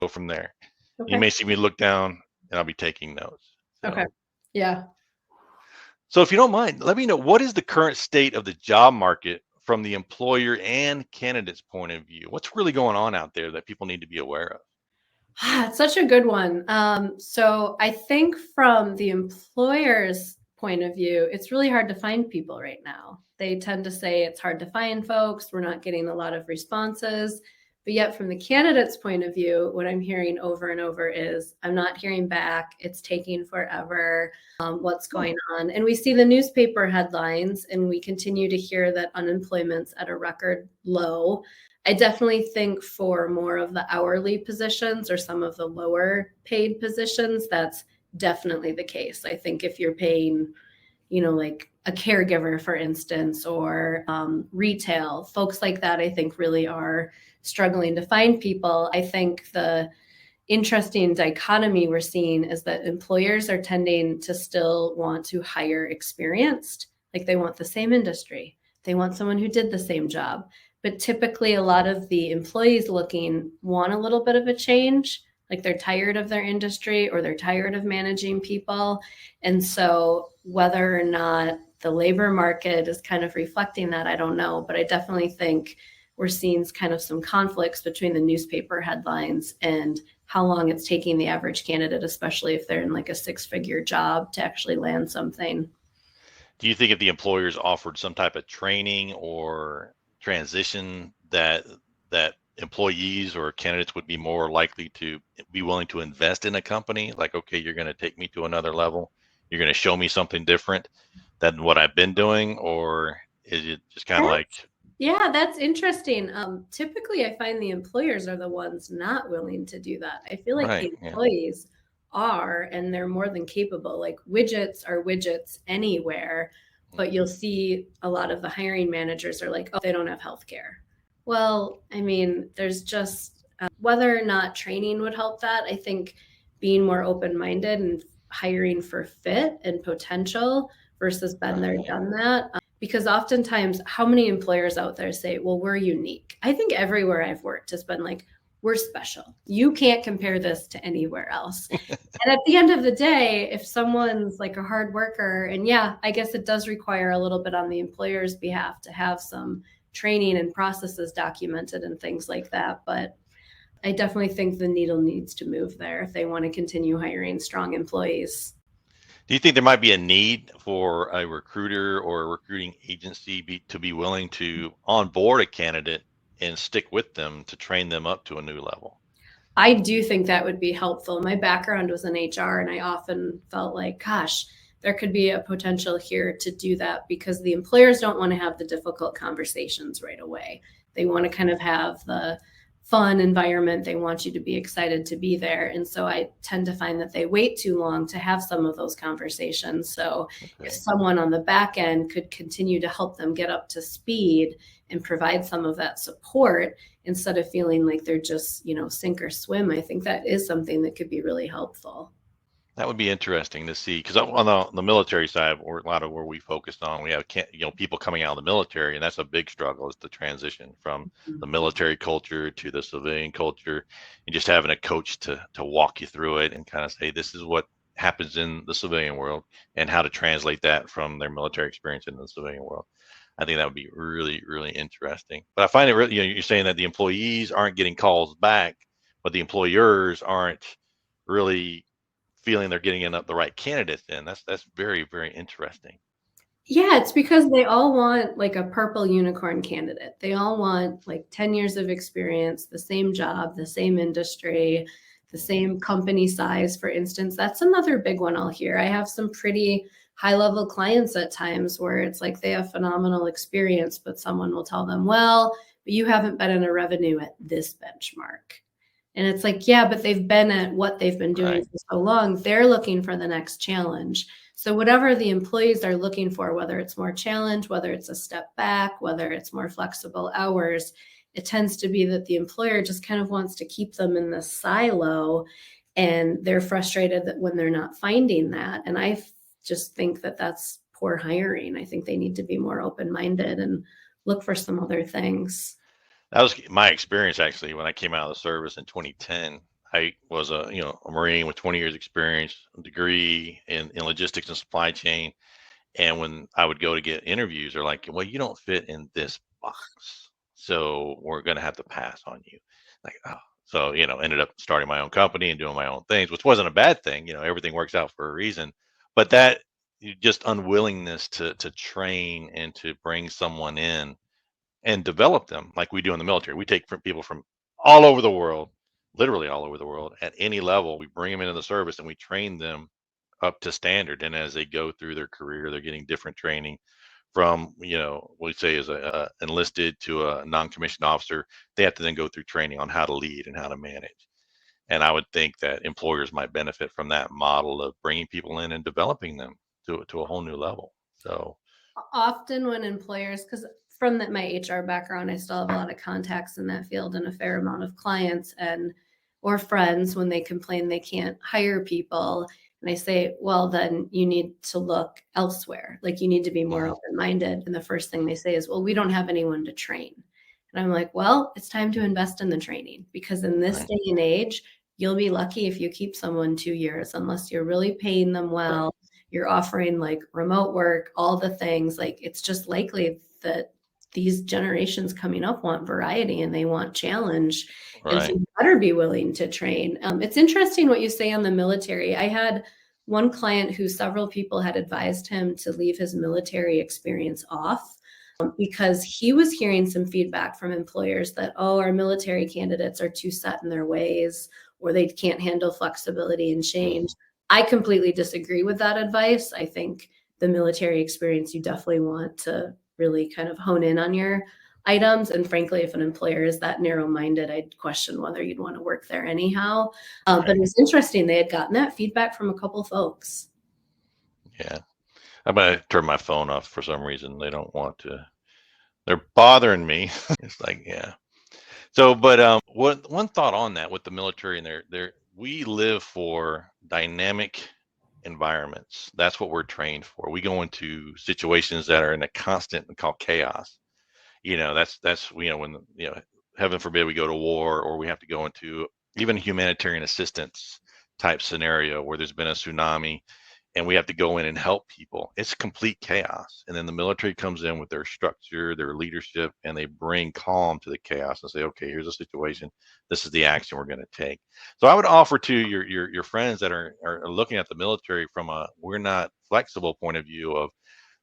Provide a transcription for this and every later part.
go from there. You Okay. may see me look down and I'll be taking notes. Okay. So, Yeah. so if you don't mind, let me know, what is the current state of the job market from the employer and candidate's point of view? What's really going on out there that people need to be aware of? It's such a good one. So I think from the employer's point of view, it's really hard to find people right now. They tend to say it's hard to find folks. We're not getting a lot of responses. But yet, from the candidate's point of view, what I'm hearing over and over is, I'm not hearing back. It's taking forever. What's going on? And we see the newspaper headlines, and we continue to hear that unemployment's at a record low. I definitely think for more of the hourly positions or some of the lower paid positions, that's definitely the case. I think if you're paying, like a caregiver, for instance, or retail, folks like that, I think really are struggling to find people. I think the interesting dichotomy we're seeing is that employers are tending to still want to hire experienced, like they want the same industry. They want someone who did the same job. But typically, a lot of the employees looking want a little bit of a change, like they're tired of their industry or they're tired of managing people. And so, whether or not the labor market is kind of reflecting that, I don't know. But I definitely think we're seeing kind of some conflicts between the newspaper headlines and how long it's taking the average candidate, especially if they're in like a 6-figure job, to actually land something. Do you think if the employers offered some type of training or transition that employees or candidates would be more likely to be willing to invest in a company? Like, okay, you're going to take me to another level. You're going to show me something different than what I've been doing, or is it just kind of like, Yeah, that's interesting. Typically, I find the employers are the ones not willing to do that. I feel like right? the Yeah. employees are, and they're more than capable. Like widgets are widgets anywhere, but you'll see a lot of the hiring managers are like, oh, they don't have healthcare. Well, I mean, there's just whether or not training would help that. I think being more open-minded and hiring for fit and potential versus been there, Right. done that. Because oftentimes, how many employers out there say, well, we're unique? I think everywhere I've worked has been like, we're special. You can't compare this to anywhere else. And at the end of the day, if someone's like a hard worker, and yeah, I guess it does require a little bit on the employer's behalf to have some training and processes documented and things like that. But I definitely think the needle needs to move there if they want to continue hiring strong employees. Do you think there might be a need for a recruiter or a recruiting agency to be willing to onboard a candidate and stick with them to train them up to a new level? I do think that would be helpful. My background was in HR, and I often felt like, gosh, there could be a potential here to do that because the employers don't want to have the difficult conversations right away. They want to kind of have the fun environment. They want you to be excited to be there. And so I tend to find that they wait too long to have some of those conversations. So if Okay. someone on the back end could continue to help them get up to speed and provide some of that support, instead of feeling like they're just, sink or swim, I think that is something that could be really helpful. That would be interesting to see, because on the military side, or a lot of where we focused on, we have people coming out of the military, and that's a big struggle, is the transition from the military culture to the civilian culture, and just having a coach to walk you through it and kind of say, this is what happens in the civilian world, and how to translate that from their military experience into the civilian world. I think that would be really, really interesting. But I find it really, you're saying that the employees aren't getting calls back, but the employers aren't really feeling they're getting in the right candidates in. That's very, very interesting. Yeah, it's because they all want like a purple unicorn candidate. They all want like 10 years of experience, the same job, the same industry, the same company size, for instance. That's another big one I'll hear. I have some pretty high level clients at times where it's like they have phenomenal experience, but someone will tell them, well, but you haven't been in a revenue at this benchmark. And it's like, yeah, but they've been at what they've been doing Right. for so long. They're looking for the next challenge. So whatever the employees are looking for, whether it's more challenge, whether it's a step back, whether it's more flexible hours, it tends to be that the employer just kind of wants to keep them in the silo, and they're frustrated that when they're not finding that. And I just think that that's poor hiring. I think they need to be more open-minded and look for some other things. That was my experience, actually, when I came out of the service in 2010. I was a Marine with 20 years experience, a degree in logistics and supply chain. And when I would go to get interviews, they're like, well, you don't fit in this box. So we're going to have to pass on you. Like, oh, so, ended up starting my own company and doing my own things, which wasn't a bad thing. Everything works out for a reason. But that just unwillingness to train and to bring someone in and develop them like we do in the military. We take from people from all over the world, literally all over the world at any level. We bring them into the service and we train them up to standard. And as they go through their career, they're getting different training from, we say as a enlisted to a non-commissioned officer. They have to then go through training on how to lead and how to manage. And I would think that employers might benefit from that model of bringing people in and developing them to a whole new level. So, Often when employers, because from my HR background, I still have a lot of contacts in that field and a fair amount of clients and or friends when they complain they can't hire people. And I say, well, then you need to look elsewhere. Like you need to be more mhm, open-minded. And the first thing they say is, well, we don't have anyone to train. And I'm like, well, it's time to invest in the training because in this right, day and age, you'll be lucky if you keep someone 2 years, unless you're really paying them right, well, you're offering like remote work, all the things. Like it's just likely that these generations coming up want variety and they want challenge. And so right. you better be willing to train. It's interesting what you say on the military. I had one client who several people had advised him to leave his military experience off because he was hearing some feedback from employers that, oh, our military candidates are too set in their ways or they can't handle flexibility and change. Mhm, I completely disagree with that advice. I think the military experience, you definitely want to really kind of hone in on your items. And frankly, if an employer is that narrow minded, I'd question whether you'd want to work there anyhow. But right. it was interesting. They had gotten that feedback from a couple folks. Yeah. I'm gonna turn my phone off for some reason. They don't want to. They're bothering me. It's like, yeah. So, but one thought on that with the military and we live for dynamic environments. That's what we're trained for. We go into situations that are in a constant called chaos. That's when heaven forbid we go to war or we have to go into even humanitarian assistance type scenario where there's been a tsunami and we have to go in and help people. It's complete chaos. And then the military comes in with their structure, their leadership, and they bring calm to the chaos and say, okay, here's a situation. This is the action we're going to take. So I would offer to your friends that are looking at the military from a we're not flexible point of view of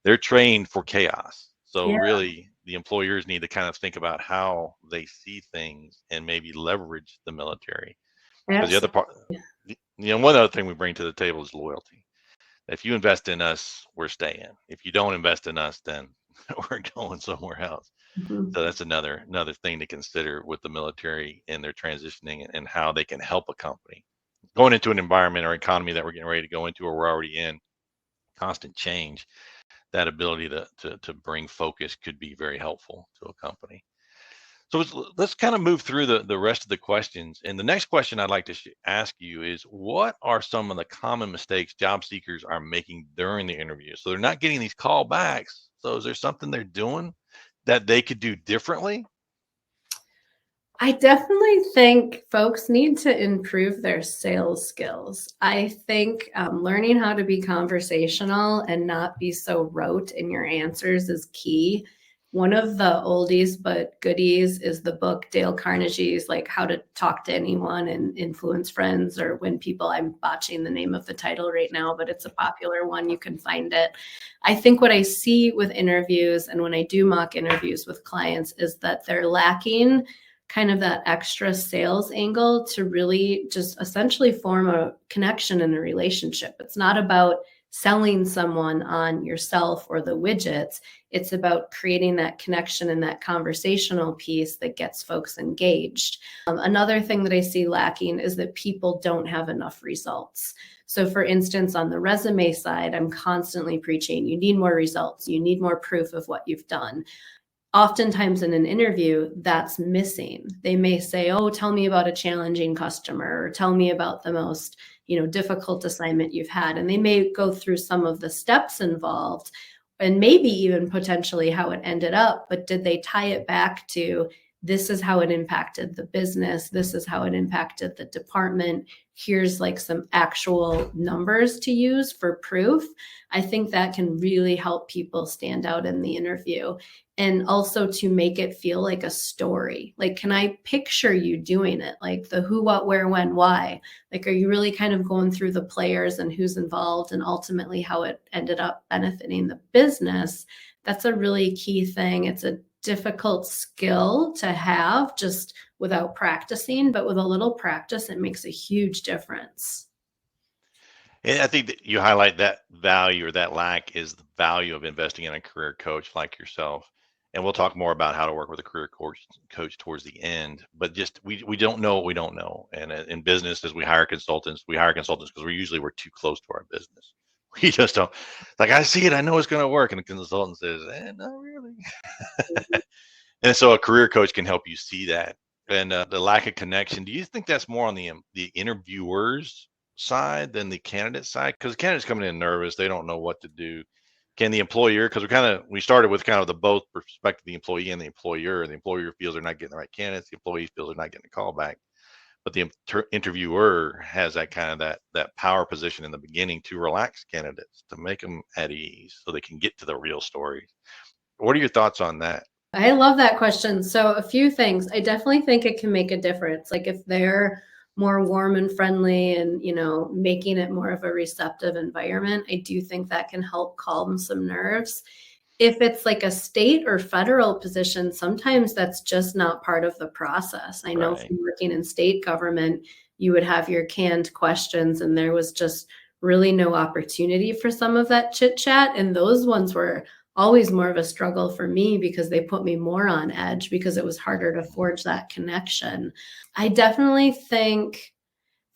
they're trained for chaos. So Yeah, really the employers need to kind of think about how they see things and maybe leverage the military. Because the other absolutely. part, one other thing we bring to the table is loyalty. If you invest in us, we're staying. If you don't invest in us, then we're going somewhere else. Mhm. So that's another thing to consider with the military and their transitioning and how they can help a company going into an environment or economy that we're getting ready to go into or we're already in constant change. That ability to bring focus could be very helpful to a company. So let's kind of move through the rest of the questions. And the next question I'd like to ask you is what are some of the common mistakes job seekers are making during the interview? So they're not getting these callbacks. So is there something they're doing that they could do differently? I definitely think folks need to improve their sales skills. I think learning how to be conversational and not be so rote in your answers is key. One of the oldies but goodies is the book Dale Carnegie's, like How to Talk to Anyone and Influence Friends or Win People. I'm botching the name of the title right now, but it's a popular one. You can find it. I think what I see with interviews and when I do mock interviews with clients is that they're lacking kind of that extra sales angle to really just essentially form a connection and a relationship. It's not about selling someone on yourself or the widgets. It's about creating that connection and that conversational piece that gets folks engaged. Another thing that I see lacking is that people don't have enough results. So, for instance, on the resume side, I'm constantly preaching you need more results, you need more proof of what you've done. Oftentimes in an interview, that's missing. They may say, oh, tell me about a challenging customer or tell me about the most difficult assignment you've had. And they may go through some of the steps involved and maybe even potentially how it ended up, but did they tie it back to this is how it impacted the business. This is how it impacted the department. Here's like some actual numbers to use for proof. I think that can really help people stand out in the interview. And also to make it feel like a story. Like, can I picture you doing it? Like the who, what, where, when, why? Like, are you really kind of going through the players and who's involved and ultimately how it ended up benefiting the business? That's a really key thing. It's a difficult skill to have just without practicing, but with a little practice, it makes a huge difference. And I think that you highlight that value or that lack is the value of investing in a career coach like yourself. And we'll talk more about how to work with a career coach towards the end. But just we don't know what we don't know. And in business, as we hire consultants because we're too close to our business. We just don't like I see it, I know it's going to work, and the consultant says, not really. And so a career coach can help you see that. And the lack of connection, do you think that's more on the interviewers side than the candidate side? Because the candidate's coming in nervous, they don't know what to do. Can the employer, because we started with kind of the both perspective, the employee and the employer. The employer feels they're not getting the right candidates, the employee feels they're not getting a call back. But the interviewer has that kind of that power position in the beginning to relax candidates, to make them at ease so they can get to the real story. What are your thoughts on that? I love that question. So a few things. I definitely think it can make a difference. Like if they're more warm and friendly and, making it more of a receptive environment, I do think that can help calm some nerves. If it's like a state or federal position, sometimes that's just not part of the process. I know Right. from working in state government, you would have your canned questions and there was just really no opportunity for some of that chit chat. And those ones were always more of a struggle for me because they put me more on edge because it was harder to forge that connection. I definitely think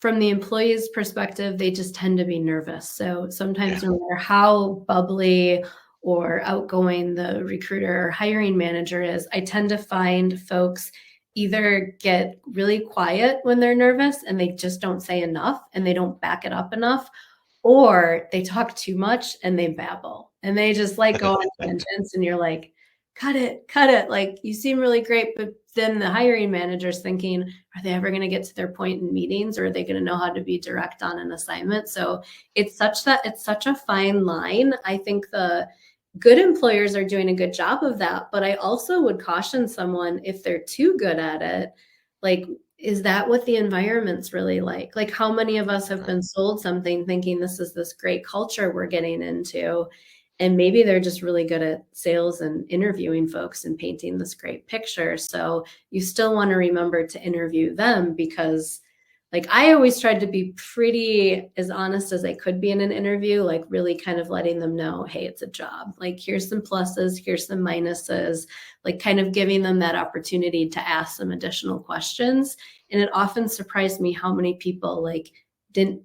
from the employee's perspective, they just tend to be nervous. So sometimes Yeah. no matter how bubbly or outgoing the recruiter or hiring manager is, I tend to find folks either get really quiet when they're nervous and they just don't say enough and they don't back it up enough, or they talk too much and they babble and they just like go on tangents and you're like, cut it, cut it. Like you seem really great, but then the hiring manager's thinking, are they ever going to get to their point in meetings or are they going to know how to be direct on an assignment? So it's such a fine line. I think the good employers are doing a good job of that, but I also would caution someone if they're too good at it, like, is that what the environment's really like? Like how many of us have been sold something thinking this is this great culture we're getting into, and maybe they're just really good at sales and interviewing folks and painting this great picture. So you still want to remember to interview them because like I always tried to be pretty as honest as I could be in an interview, like really kind of letting them know, hey, it's a job. Like here's some pluses, here's some minuses, like kind of giving them that opportunity to ask some additional questions. And it often surprised me how many people like didn't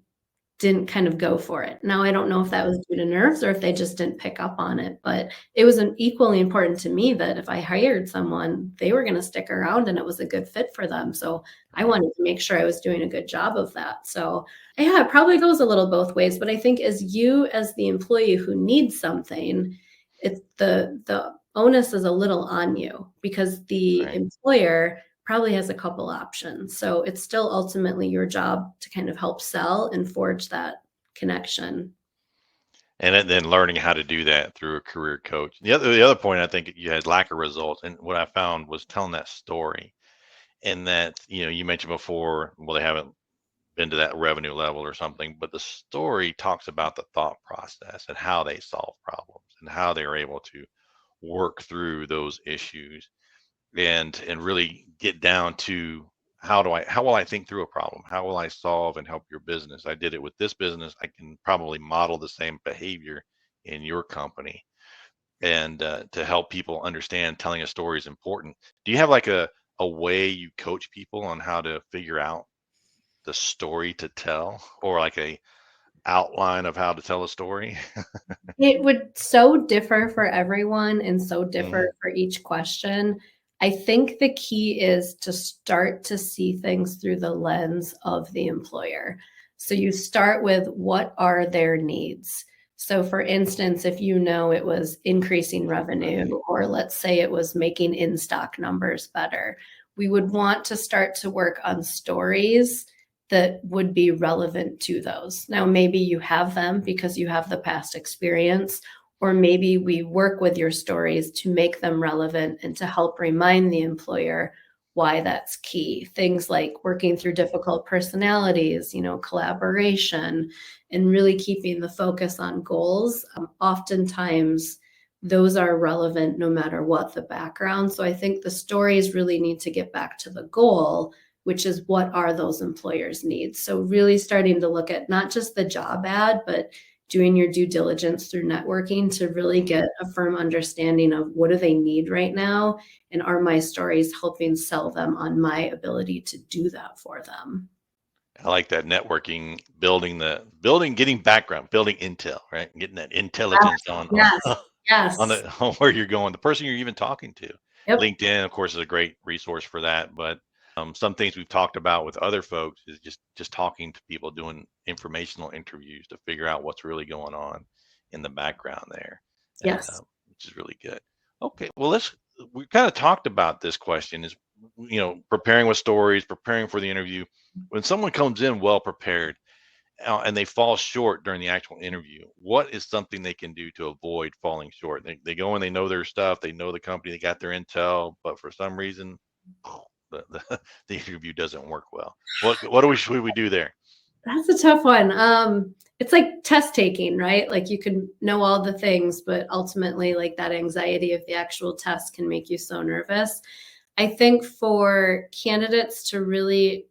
kind of go for it. Now, I don't know if that was due to nerves or if they just didn't pick up on it, but it was equally important to me that if I hired someone, they were going to stick around and it was a good fit for them. So I wanted to make sure I was doing a good job of that. So yeah, it probably goes a little both ways, but I think as the employee who needs something, it's the onus is a little on you because the Right. employer probably has a couple options. So it's still ultimately your job to kind of help sell and forge that connection. And then learning how to do that through a career coach. The other point I think you had lack of results, and what I found was telling that story. And that you mentioned before, well, they haven't been to that revenue level or something, but the story talks about the thought process and how they solve problems and how they are able to work through those issues and really get down to how will I think through a problem? How will I solve and help your business? I did it with this business. I can probably model the same behavior in your company. And to help people understand telling a story is important. Do you have like a way you coach people on how to figure out the story to tell, or like a outline of how to tell a story? It would so differ for everyone and so Mhm. differ for each question. I think the key is to start to see things through the lens of the employer. So you start with what are their needs? So for instance, if you know it was increasing revenue, or let's say it was making in-stock numbers better, we would want to start to work on stories that would be relevant to those. Now, maybe you have them because you have the past experience, or maybe we work with your stories to make them relevant and to help remind the employer why that's key. Things like working through difficult personalities, collaboration, and really keeping the focus on goals. Oftentimes, those are relevant no matter what the background. So I think the stories really need to get back to the goal, which is what are those employers' needs. So really starting to look at not just the job ad, but doing your due diligence through networking to really get a firm understanding of what do they need right now, and are my stories helping sell them on my ability to do that for them. I like that networking, getting background, building intel, right? Getting that intelligence Yes, on yes, on yes. the on where you're going, the person you're even talking to. Yep. LinkedIn, of course, is a great resource for that. But some things we've talked about with other folks is just talking to people, doing informational interviews to figure out what's really going on in the background there, and Yes. which is really good. Okay, well, we kind of talked about this question is preparing with stories, preparing for the interview. When someone comes in well prepared, and they fall short during the actual interview, what is something they can do to avoid falling short? They go in, they know their stuff, they know the company, they got their intel, but for some reason, the the interview doesn't work well. Should we do there? That's a tough one. It's like test taking, right? Like you can know all the things, but ultimately, like that anxiety of the actual test can make you so nervous. I think for candidates to really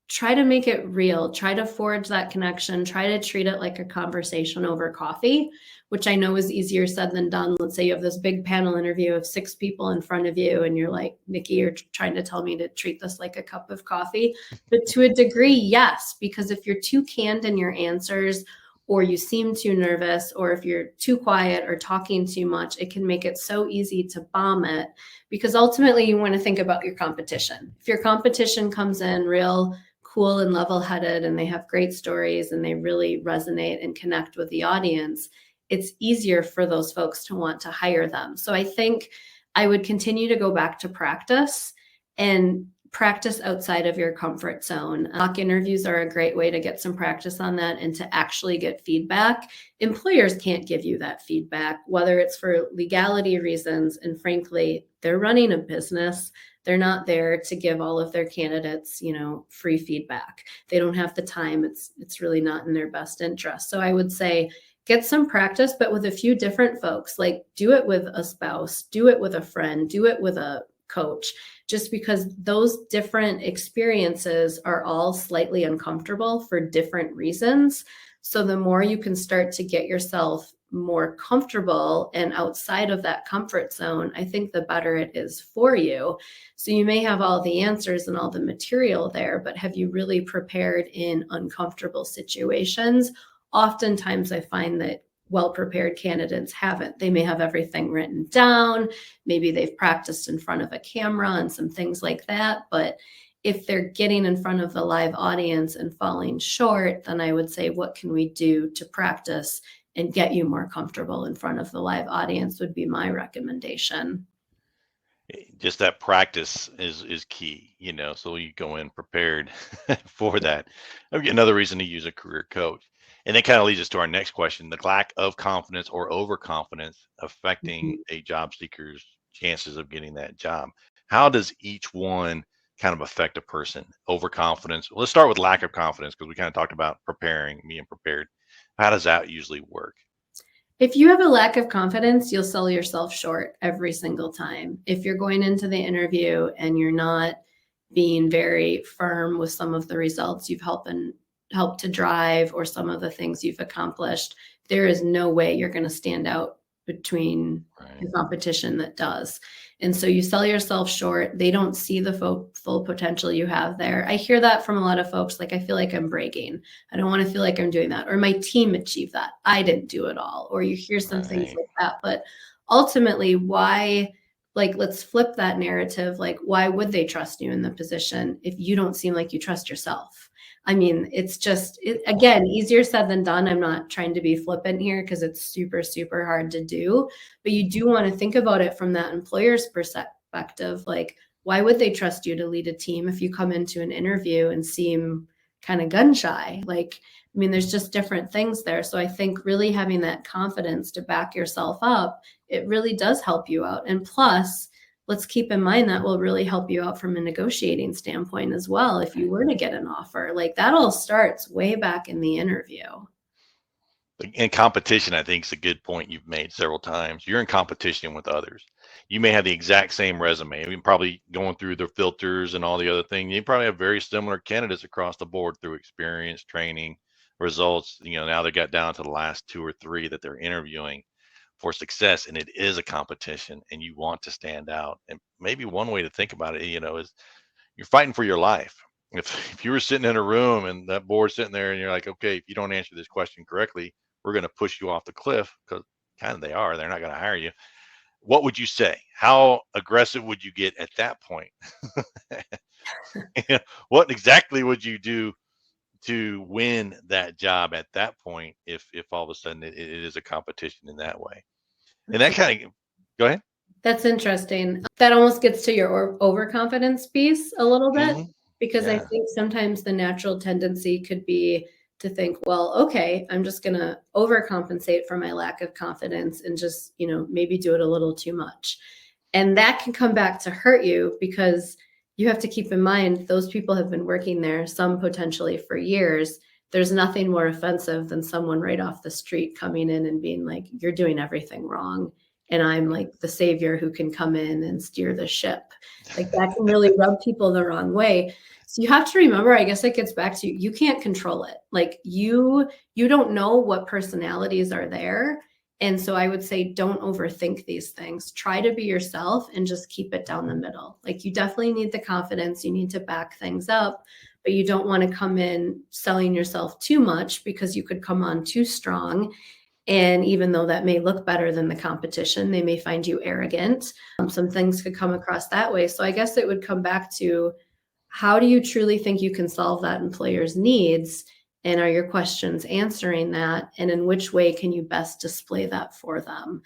try to make it real, try to forge that connection, try to treat it like a conversation over coffee, which I know is easier said than done. Let's say you have this big panel interview of 6 people in front of you, and you're like, Nikki, you're trying to tell me to treat this like a cup of coffee. But to a degree, yes, because if you're too canned in your answers, or you seem too nervous, or if you're too quiet or talking too much, it can make it so easy to bomb it, because ultimately you want to think about your competition. If your competition comes in real cool and level-headed and they have great stories and they really resonate and connect with the audience, it's easier for those folks to want to hire them. So I think I would continue to go back to practice and practice outside of your comfort zone. Mock interviews are a great way to get some practice on that and to actually get feedback. Employers can't give you that feedback, whether it's for legality reasons, and frankly, they're running a business. They're not there to give all of their candidates, free feedback. They don't have the time. It's really not in their best interest. So I would say get some practice, but with a few different folks. Like do it with a spouse, do it with a friend, do it with a coach, just because those different experiences are all slightly uncomfortable for different reasons. So the more you can start to get yourself more comfortable and outside of that comfort zone, I think the better it is for you. So you may have all the answers and all the material there, but have you really prepared in uncomfortable situations? Oftentimes I find that well-prepared candidates haven't. They may have everything written down. Maybe they've practiced in front of a camera and some things like that. But if they're getting in front of the live audience and falling short, then I would say, what can we do to practice and get you more comfortable in front of the live audience would be my recommendation. Just that practice is key, so you go in prepared for that. Another reason to use a career coach. And that kind of leads us to our next question: the lack of confidence or overconfidence affecting Mhm. a job seeker's chances of getting that job. How does each one kind of affect a person? Overconfidence. Let's start with lack of confidence, because we kind of talked about being prepared. How does that usually work? If you have a lack of confidence, you'll sell yourself short every single time. If you're going into the interview and you're not being very firm with some of the results you've helped to drive, or some of the things you've accomplished, there is no way you're going to stand out between Right. the competition that does. And so you sell yourself short. They don't see the full potential you have there. I hear that from a lot of folks. Like, I feel like I'm bragging. I don't want to feel like I'm doing that. Or my team achieved that. I didn't do it all. Or you hear some things Right. like that. But ultimately, why, like, let's flip that narrative. Like, why would they trust you in the position if you don't seem like you trust yourself? I mean, it's just, again, easier said than done. I'm not trying to be flippant here because it's super, super hard to do. But you do want to think about it from that employer's perspective. Like, why would they trust you to lead a team if you come into an interview and seem kind of gun shy? Like, I mean, there's just different things there. So I think really having that confidence to back yourself up, it really does help you out. And plus, let's keep in mind that will really help you out from a negotiating standpoint as well. If you were to get an offer, like that all starts way back in the interview. In competition, I think is a good point you've made several times. You're in competition with others. You may have the exact same resume. You're probably going through the filters and all the other things. You probably have very similar candidates across the board through experience, training, results. Now they got down to the last two or three that they're interviewing for success, and it is a competition, and you want to stand out. And maybe one way to think about it, is you're fighting for your life. If you were sitting in a room and that board's sitting there and you're like, okay, if you don't answer this question correctly, we're going to push you off the cliff, because kind of they're not going to hire you. What would you say? How aggressive would you get at that point? What exactly would you do to win that job at that point if all of a sudden it is a competition in that way? And that kind of, go ahead. That's interesting. That almost gets to your overconfidence piece a little bit, because I Yeah. think sometimes the natural tendency could be to think, well, okay, I'm just going to overcompensate for my lack of confidence and just, maybe do it a little too much. And that can come back to hurt you, because you have to keep in mind those people have been working there, some potentially for years. There's nothing more offensive than someone right off the street coming in and being like, you're doing everything wrong, and I'm like the savior who can come in and steer the ship. Like that can really rub people the wrong way. So you have to remember, I guess it gets back to you can't control it. Like you don't know what personalities are there. And so I would say don't overthink these things. Try to be yourself and just keep it down the middle. Like you definitely need the confidence. You need to back things up, but you don't want to come in selling yourself too much, because you could come on too strong. And even though that may look better than the competition, they may find you arrogant. Some things could come across that way. So I guess it would come back to, how do you truly think you can solve that employer's needs? And are your questions answering that? And in which way can you best display that for them?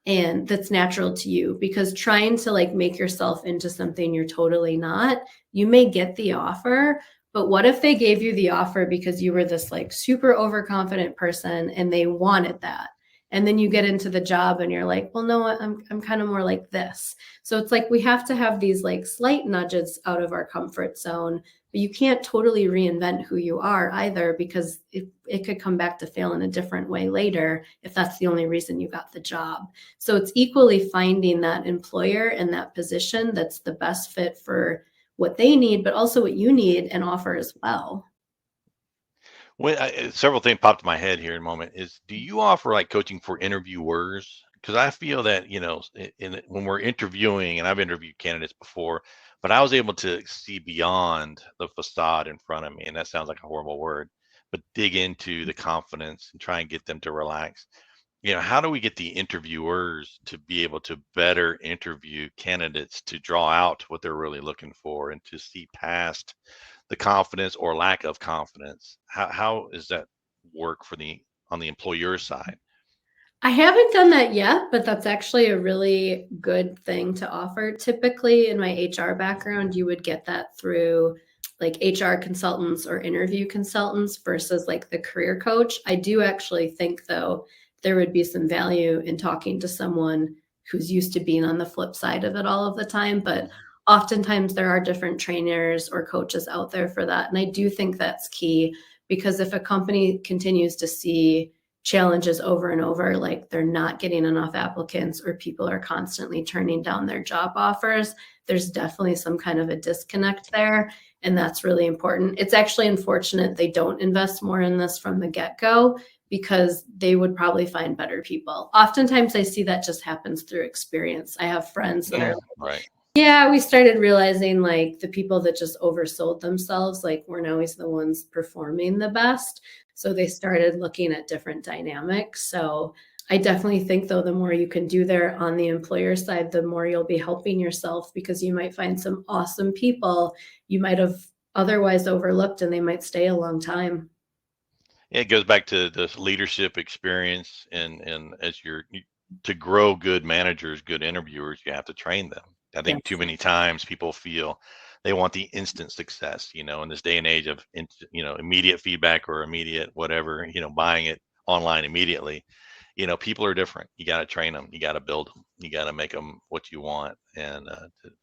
And that's natural to you, because trying to like make yourself into something you're totally not, you may get the offer, but what if they gave you the offer because you were this like super overconfident person and they wanted that? And then you get into the job and you're like, well, no, I'm kind of more like this. So it's like we have to have these like slight nudges out of our comfort zone, but you can't totally reinvent who you are either, because it could come back to fail in a different way later if that's the only reason you got the job. So it's equally finding that employer and that position that's the best fit for what they need, but also what you need and offer as well. Several things popped in my head here in a moment. Do you offer like coaching for interviewers? Because I feel that, when we're interviewing, and I've interviewed candidates before, but I was able to see beyond the facade in front of me. And that sounds like a horrible word, but dig into the confidence and try and get them to relax. How do we get the interviewers to be able to better interview candidates, to draw out what they're really looking for and to see past the confidence or lack of confidence? How is that work on the employer side? I haven't done that yet, but that's actually a really good thing to offer. Typically in my HR background, you would get that through like HR consultants or interview consultants versus like the career coach. I do actually think though, there would be some value in talking to someone who's used to being on the flip side of it all of the time. But oftentimes there are different trainers or coaches out there for that. And I do think that's key, because if a company continues to see challenges over and over, like they're not getting enough applicants or people are constantly turning down their job offers, there's definitely some kind of a disconnect there. And that's really important. It's actually unfortunate they don't invest more in this from the get-go, because they would probably find better people. Oftentimes I see that just happens through experience. I have friends that are like, right. Yeah, we started realizing like the people that just oversold themselves, like weren't always the ones performing the best. So they started looking at different dynamics. So I definitely think though, the more you can do there on the employer side, the more you'll be helping yourself, because you might find some awesome people. You might have otherwise overlooked and they might stay a long time. Yeah, it goes back to the leadership experience, and to grow good managers, good interviewers, you have to train them. I think too Yes. many times people feel they want the instant success, in this day and age of immediate feedback or immediate whatever, buying it online immediately. People are different. You got to train them, you got to build them, you got to make them what you want, and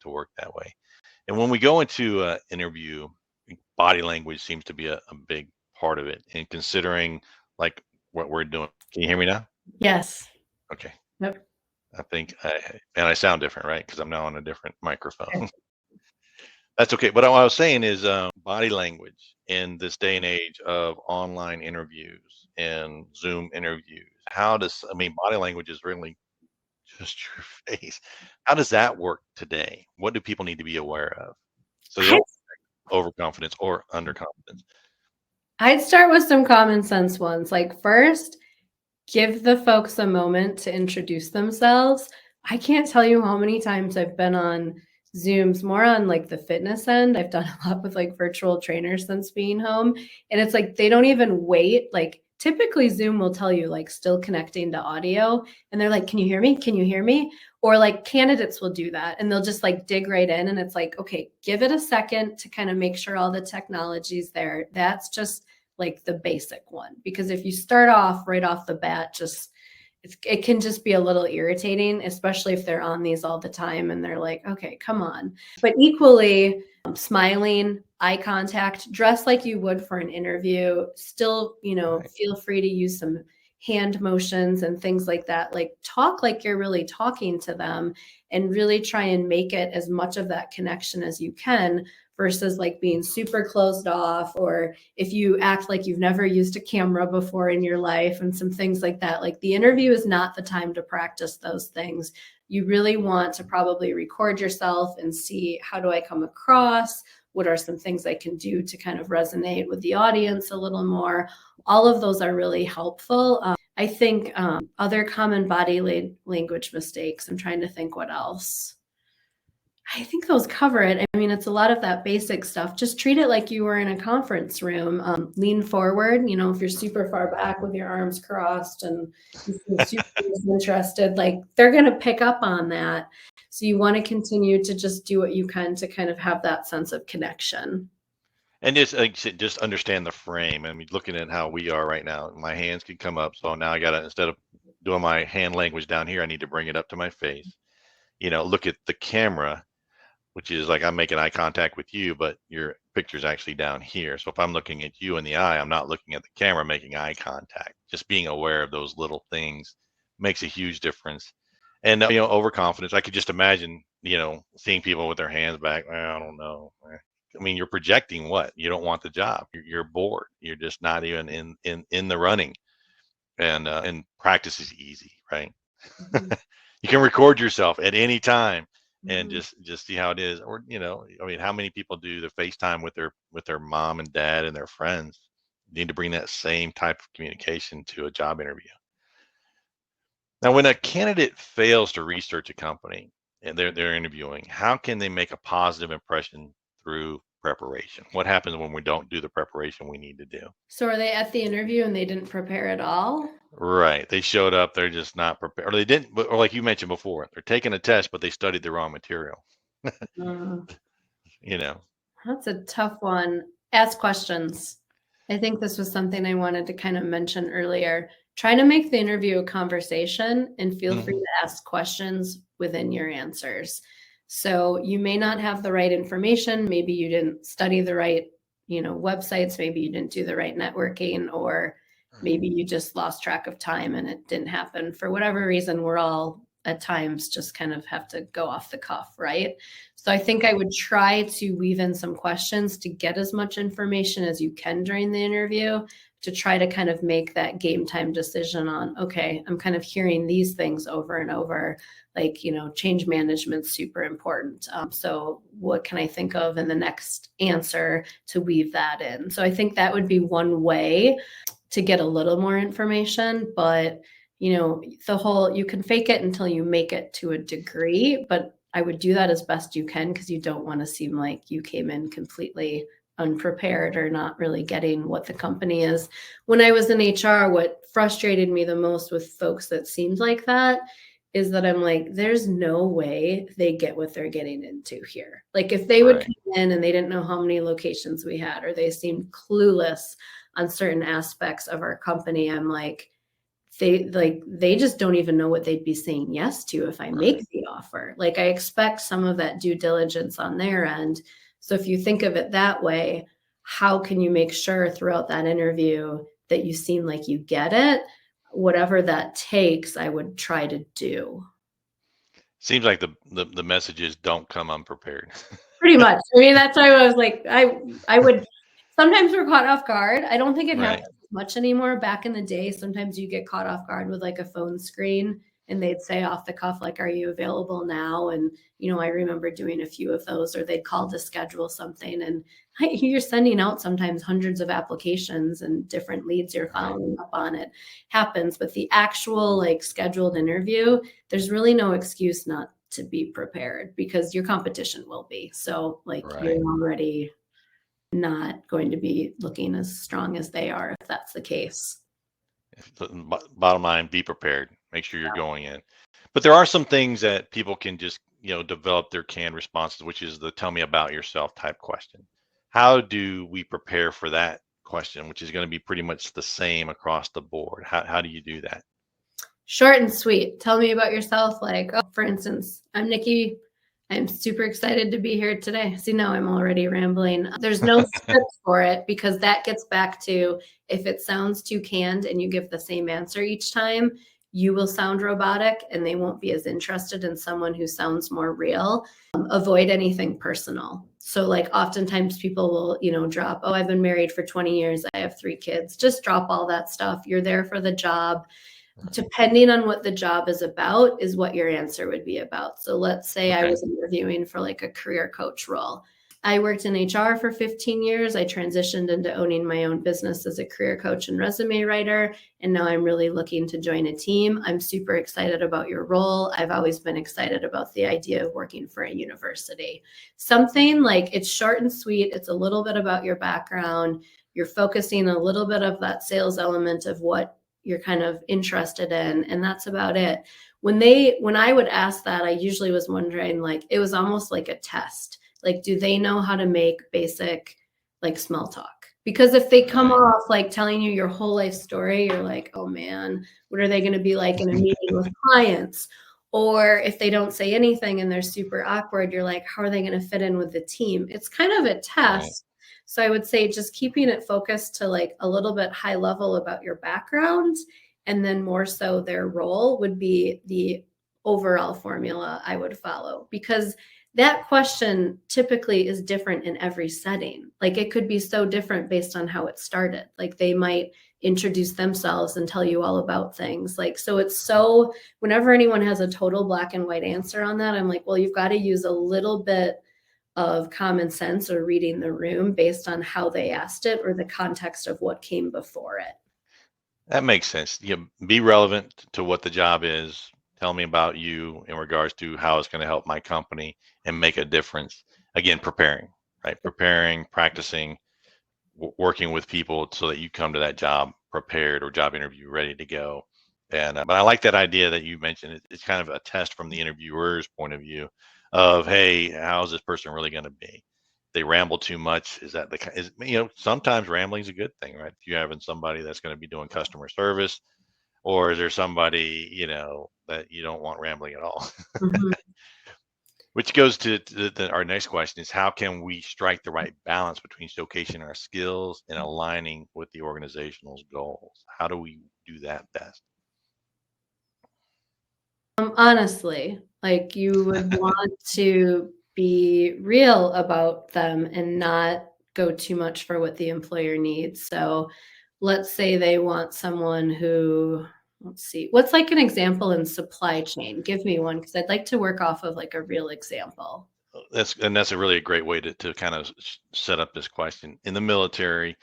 to work that way. And when we go into interview, body language seems to be a big part of it. And considering like what we're doing, can you hear me now? Yes. Okay. Yep. I think and I sound different, right? Because I'm now on a different Okay. microphone. That's okay. But what I was saying is body language in this day and age of online interviews and Zoom interviews. Body language is really just your face. How does that work today? What do people need to be aware of? So they I'd, don't overconfidence or underconfidence. I'd start with some common sense ones. Like, first, give the folks a moment to introduce themselves. I can't tell you how many times I've been on Zooms, more on like the fitness end. I've done a lot with like virtual trainers since being home. And it's like they don't even wait. Like, typically, Zoom will tell you, like, still connecting to audio. And they're like, can you hear me? Can you hear me? Or like candidates will do that and they'll just like dig right in. And it's like, okay, give it a second to kind of make sure all the technology's there. That's just like the basic one. Because if you start off right off the bat, it can just be a little irritating, especially if they're on these all the time and they're like, okay, come on. But equally, smiling, eye contact, dress like you would for an interview. Still, Right. feel free to use some hand motions and things like that. Like, talk like you're really talking to them and really try and make it as much of that connection as you can versus like being super closed off, or if you act like you've never used a camera before in your life and some things like that. Like, the interview is not the time to practice those things. You really want to probably record yourself and see, how do I come across? What are some things I can do to kind of resonate with the audience a little more? All of those are really helpful. I think other common body language mistakes, I'm trying to think what else. I think those cover it. I mean, it's a lot of that basic stuff. Just treat it like you were in a conference room. Lean forward. If you're super far back with your arms crossed and you seem super disinterested, like, they're going to pick up on that. So you want to continue to just do what you can to kind of have that sense of connection. And just like I said, just understand the frame. I mean, looking at how we are right now, my hands can come up. So now I gotta, instead of doing my hand language down here, I need to bring it up to my face. Look at the camera, which is like I'm making eye contact with you, but your picture's actually down here. So if I'm looking at you in the eye, I'm not looking at the camera making eye contact. Just being aware of those little things makes a huge difference. And overconfidence, I could just imagine, seeing people with their hands back. "Well, I don't know." I mean, you're projecting what? You don't want the job. You're bored. You're just not even in the running. And practice is easy, right? Mhm. You can record yourself at any time and Mhm. just see how it is. Or, I mean, how many people do the FaceTime with their mom and dad and their friends? You need to bring that same type of communication to a job interview. Now, when a candidate fails to research a company and they're interviewing, how can they make a positive impression through preparation? What happens when we don't do the preparation we need to do? So are they at the interview and they didn't prepare at all? Right. They showed up, they're just not prepared. Or they didn't, or like you mentioned before, they're taking a test, but they studied the wrong material. Uh, You know. That's a tough one. Ask questions. I think this was something I wanted to kind of mention earlier. Try to make the interview a conversation and feel free Mhm. to ask questions within your answers. So you may not have the right information. Maybe you didn't study the right, websites. Maybe you didn't do the right networking, or maybe you just lost track of time and it didn't happen for whatever reason. We're all at times just kind of have to go off the cuff, right? So I think I would try to weave in some questions to get as much information as you can during the interview, to try to kind of make that game time decision on, okay, I'm kind of hearing these things over and over, like, change management's super important. So what can I think of in the next answer to weave that in? So I think that would be one way to get a little more information, but you can fake it until you make it to a degree, but I would do that as best you can because you don't want to seem like you came in completely unprepared or not really getting what the company is. When I was in HR, what frustrated me the most with folks that seemed like that is that I'm like, there's no way they get what they're getting into here. Like if they would Right. come in and they didn't know how many locations we had, or they seemed clueless on certain aspects of our company, I'm like, they just don't even know what they'd be saying yes to if I make Right. the offer. Like I expect some of that due diligence on their end. So if you think of it that way, how can you make sure throughout that interview that you seem like you get it? Whatever that takes, I would try to do. Seems like the messages don't come unprepared. Pretty much. I mean, that's why I was like, I would sometimes we're caught off guard. I don't think it Right. happens much anymore. Back in the day, sometimes you get caught off guard with like a phone screen and they'd say off the cuff, like, are you available now? And, I remember doing a few of those, or they'd call to schedule something. And you're sending out sometimes hundreds of applications and different leads you're Right. following up on. It happens. But the actual like scheduled interview, there's really no excuse not to be prepared because your competition will be. So like Right. you're already not going to be looking as strong as they are if that's the case. Bottom line, be prepared. Make sure you're going in. But there are some things that people can just, develop their canned responses, which is the tell me about yourself type question. How do we prepare for that question, which is going to be pretty much the same across the board? How do you do that? Short and sweet. Tell me about yourself. Like, oh, for instance, I'm Nikki. I'm super excited to be here today. See, now I'm already rambling. There's no script for it because that gets back to if it sounds too canned and you give the same answer each time, you will sound robotic and they won't be as interested in someone who sounds more real. Avoid anything personal. So, like, oftentimes people will, drop, oh, I've been married for 20 years. I have 3 kids. Just drop all that stuff. You're there for the job. Depending on what the job is about is what your answer would be about. So let's say I Okay. was interviewing for like a career coach role. I worked in HR for 15 years. I transitioned into owning my own business as a career coach and resume writer. And now I'm really looking to join a team. I'm super excited about your role. I've always been excited about the idea of working for a university. Something like it's short and sweet. It's a little bit about your background. You're focusing a little bit of that sales element of what you're kind of interested in, and that's about it. When I would ask that, I usually was wondering, like, it was almost like a test. Like, do they know how to make basic like small talk? Because if they come Right. off like telling you your whole life story, you're like, oh man, what are they going to be like in a meeting with clients? Or if they don't say anything and they're super awkward, you're like, how are they going to fit in with the team? It's kind of a Right. test. So I would say just keeping it focused to like a little bit high level about your background and then more so their role would be the overall formula I would follow, because that question typically is different in every setting. Like it could be so different based on how it started. Like they might introduce themselves and tell you all about things. Like, so it's so, whenever anyone has a total black and white answer on that, I'm like, well, you've got to use a little bit of common sense or reading the room based on how they asked it or the context of what came before it. That makes sense. Be relevant to what the job is. Tell me about you in regards to how it's going to help my company and make a difference. Again, preparing, right? Preparing, practicing, working with people so that you come to that job prepared or job interview ready to go. And but I like that idea that you mentioned. It's kind of a test from the interviewer's point of view of, hey, how's this person really going to be? They ramble too much. Is that sometimes rambling is a good thing, right? If you're having somebody that's going to be doing customer service, or is there somebody, that you don't want rambling at all? Mhm. Which goes to our next question is how can we strike the right balance between showcasing our skills and aligning with the organization's goals? How do we do that best? Honestly, like you would want to be real about them and not go too much for what the employer needs. So let's say they want someone who, let's see, what's like an example in supply chain? Give me one because I'd like to work off of like a real example. That's a really great way to kind of set up this question. In the military,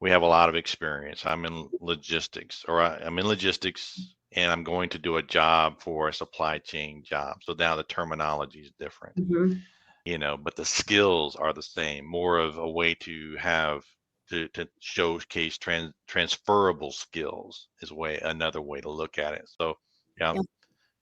we have a lot of experience. I'm in logistics, or I'm in logistics, and I'm going to do a job for a supply chain job. So now the terminology is different. Mhm. but the skills are the same, more of a way to have to showcase transferable skills is another way to look at it. So yeah, Yeah.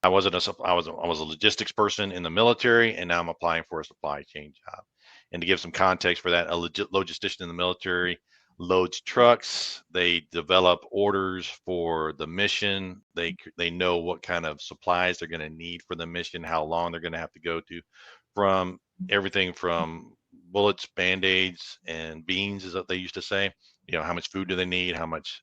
I was a logistics person in the military, and now I'm applying for a supply chain job. And to give some context for that, a logistician in the military loads trucks. They develop orders for the mission. They know what kind of supplies they're going to need for the mission, how long they're going to have to go to, from everything from bullets, band-aids, and beans, is what they used to say. How much food do they need? How much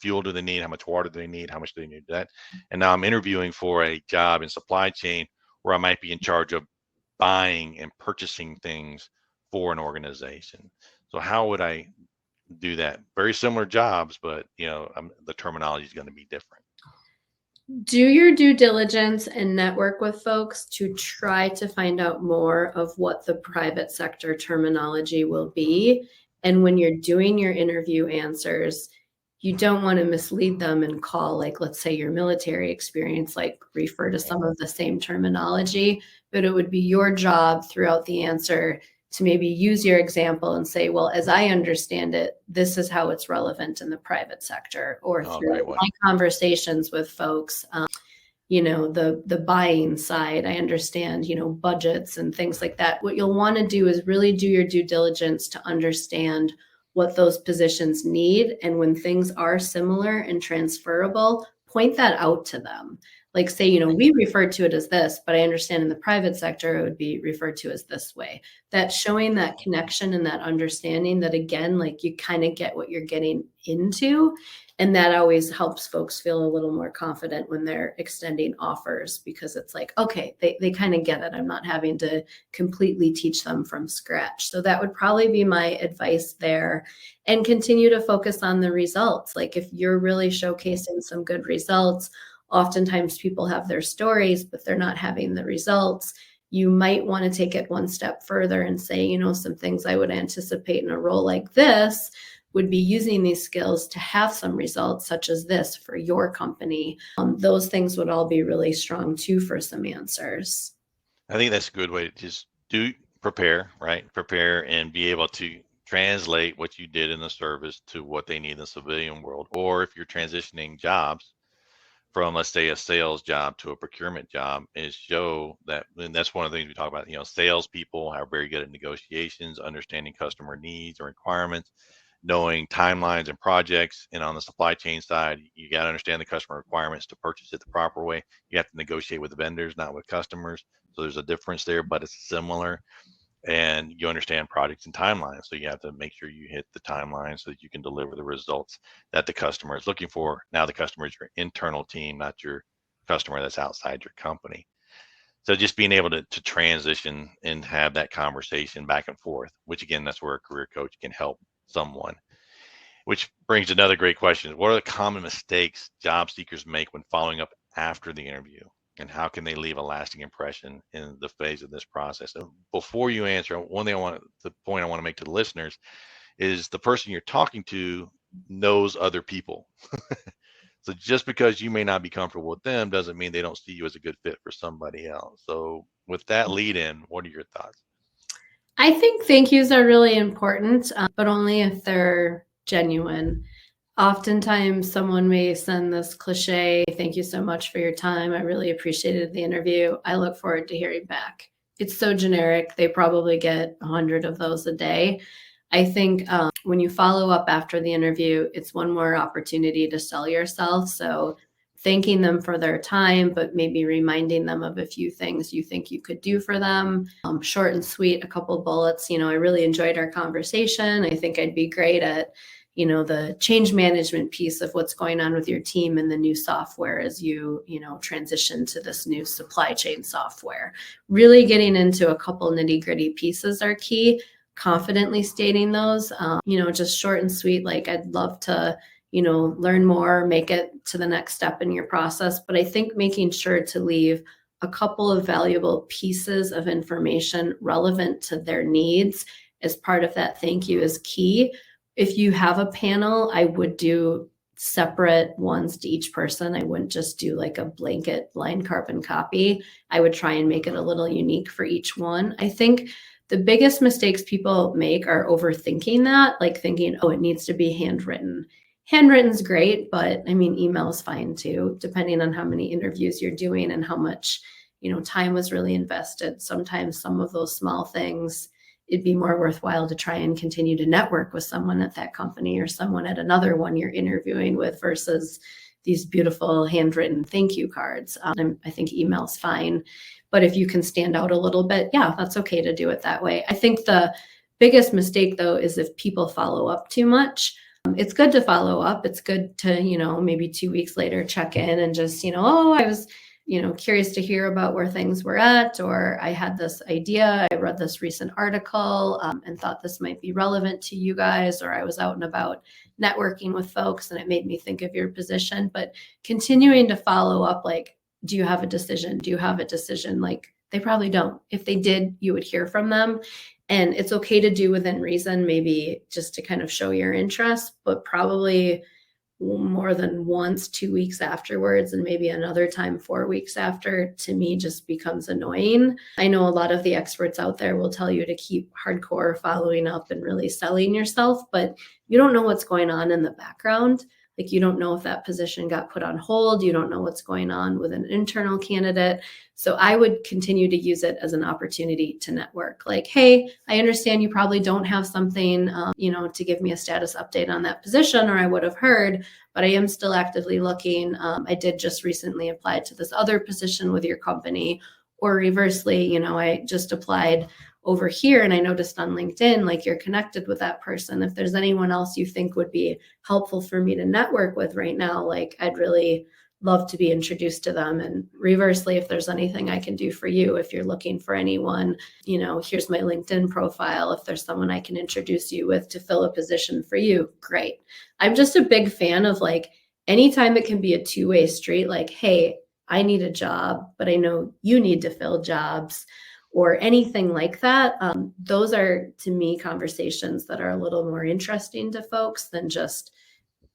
fuel do they need? How much water do they need? How much do they need that? And now I'm interviewing for a job in supply chain where I might be in charge of buying and purchasing things for an organization. So how would I do that? Very similar jobs, but the terminology is going to be different. Do your due diligence and network with folks to try to find out more of what the private sector terminology will be. And when you're doing your interview answers, you don't want to mislead them and call, like, let's say your military experience, like refer to some of the same terminology, but it would be your job throughout the answer to maybe use your example and say, well, as I understand it, this is how it's relevant in the private sector, or through my conversations with folks, the buying side, I understand, budgets and things like that. What you'll want to do is really do your due diligence to understand what those positions need. And when things are similar and transferable, point that out to them. Like, say, we refer to it as this, but I understand in the private sector, it would be referred to as this way. That showing that connection and that understanding that, again, like, you kind of get what you're getting into. And that always helps folks feel a little more confident when they're extending offers, because it's like, okay, they kind of get it. I'm not having to completely teach them from scratch. So that would probably be my advice there. And continue to focus on the results. Like, if you're really showcasing some good results, oftentimes people have their stories, but they're not having the results. You might want to take it one step further and say, some things I would anticipate in a role like this would be using these skills to have some results, such as this for your company. Those things would all be really strong too for some answers. I think that's a good way to just prepare, right? Prepare and be able to translate what you did in the service to what they need in the civilian world. Or if you're transitioning jobs from, let's say, a sales job to a procurement job, is show that. And that's one of the things we talk about. Salespeople are very good at negotiations, understanding customer needs and requirements, knowing timelines and projects. And on the supply chain side, you got to understand the customer requirements to purchase it the proper way. You have to negotiate with the vendors, not with customers. So there's a difference there, but it's similar. And you understand projects and timelines. So you have to make sure you hit the timeline so that you can deliver the results that the customer is looking for. Now the customer is your internal team, not your customer that's outside your company. So just being able to transition and have that conversation back and forth, which again, that's where a career coach can help someone. Which brings another great question. What are the common mistakes job seekers make when following up after the interview? And how can they leave a lasting impression in the phase of this process? And before you answer, the point I want to make to the listeners is the person you're talking to knows other people. So just because you may not be comfortable with them doesn't mean they don't see you as a good fit for somebody else. So with that lead in, what are your thoughts? I think thank yous are really important, but only if they're genuine. Oftentimes someone may send this cliche, thank you so much for your time. I really appreciated the interview. I look forward to hearing back. It's so generic. They probably get 100 of those a day. I think when you follow up after the interview, it's one more opportunity to sell yourself. So thanking them for their time, but maybe reminding them of a few things you think you could do for them. Short and sweet, a couple bullets. I really enjoyed our conversation. I think I'd be great at the change management piece of what's going on with your team and the new software as you transition to this new supply chain software. Really getting into a couple nitty-gritty pieces are key. Confidently stating those, just short and sweet, like, I'd love to, learn more, make it to the next step in your process. But I think making sure to leave a couple of valuable pieces of information relevant to their needs as part of that thank you is key. If you have a panel, I would do separate ones to each person. I wouldn't just do like a blanket blind carbon copy. I would try and make it a little unique for each one. I think the biggest mistakes people make are overthinking that, like thinking, oh, it needs to be handwritten. Handwritten's great, but I mean, email is fine too, depending on how many interviews you're doing and how much, time was really invested. Sometimes some of those small things, it'd be more worthwhile to try and continue to network with someone at that company or someone at another one you're interviewing with versus these beautiful handwritten thank you cards. I think email's fine. But if you can stand out a little bit, yeah, that's okay to do it that way. I think the biggest mistake, though, is if people follow up too much. It's good to follow up. It's good to, maybe 2 weeks later check in and just, oh, I was, curious to hear about where things were at, or I had this idea. I read this recent article and thought this might be relevant to you guys, or I was out and about networking with folks and it made me think of your position. But continuing to follow up, like, do you have a decision? Do you have a decision? Like, they probably don't. If they did, you would hear from them. And it's okay to do within reason, maybe just to kind of show your interest, but probably more than once, 2 weeks afterwards, and maybe another time 4 weeks after, to me just becomes annoying. I know a lot of the experts out there will tell you to keep hardcore following up and really selling yourself, but you don't know what's going on in the background. Like, you don't know if that position got put on hold. You don't know what's going on with an internal candidate. So I would continue to use it as an opportunity to network. Like, hey, I understand you probably don't have something, to give me a status update on that position, or I would have heard, but I am still actively looking. I did just recently apply to this other position with your company, or reversely, I just applied over here and I noticed on LinkedIn, like, you're connected with that person. If there's anyone else you think would be helpful for me to network with right now, like, I'd really love to be introduced to them. And reversely, if there's anything I can do for you, if you're looking for anyone, here's my LinkedIn profile. If there's someone I can introduce you with to fill a position for you, great. I'm just a big fan of, like, anytime it can be a two-way street, like, hey, I need a job, but I know you need to fill jobs, or anything like that. Those are, to me, conversations that are a little more interesting to folks than just,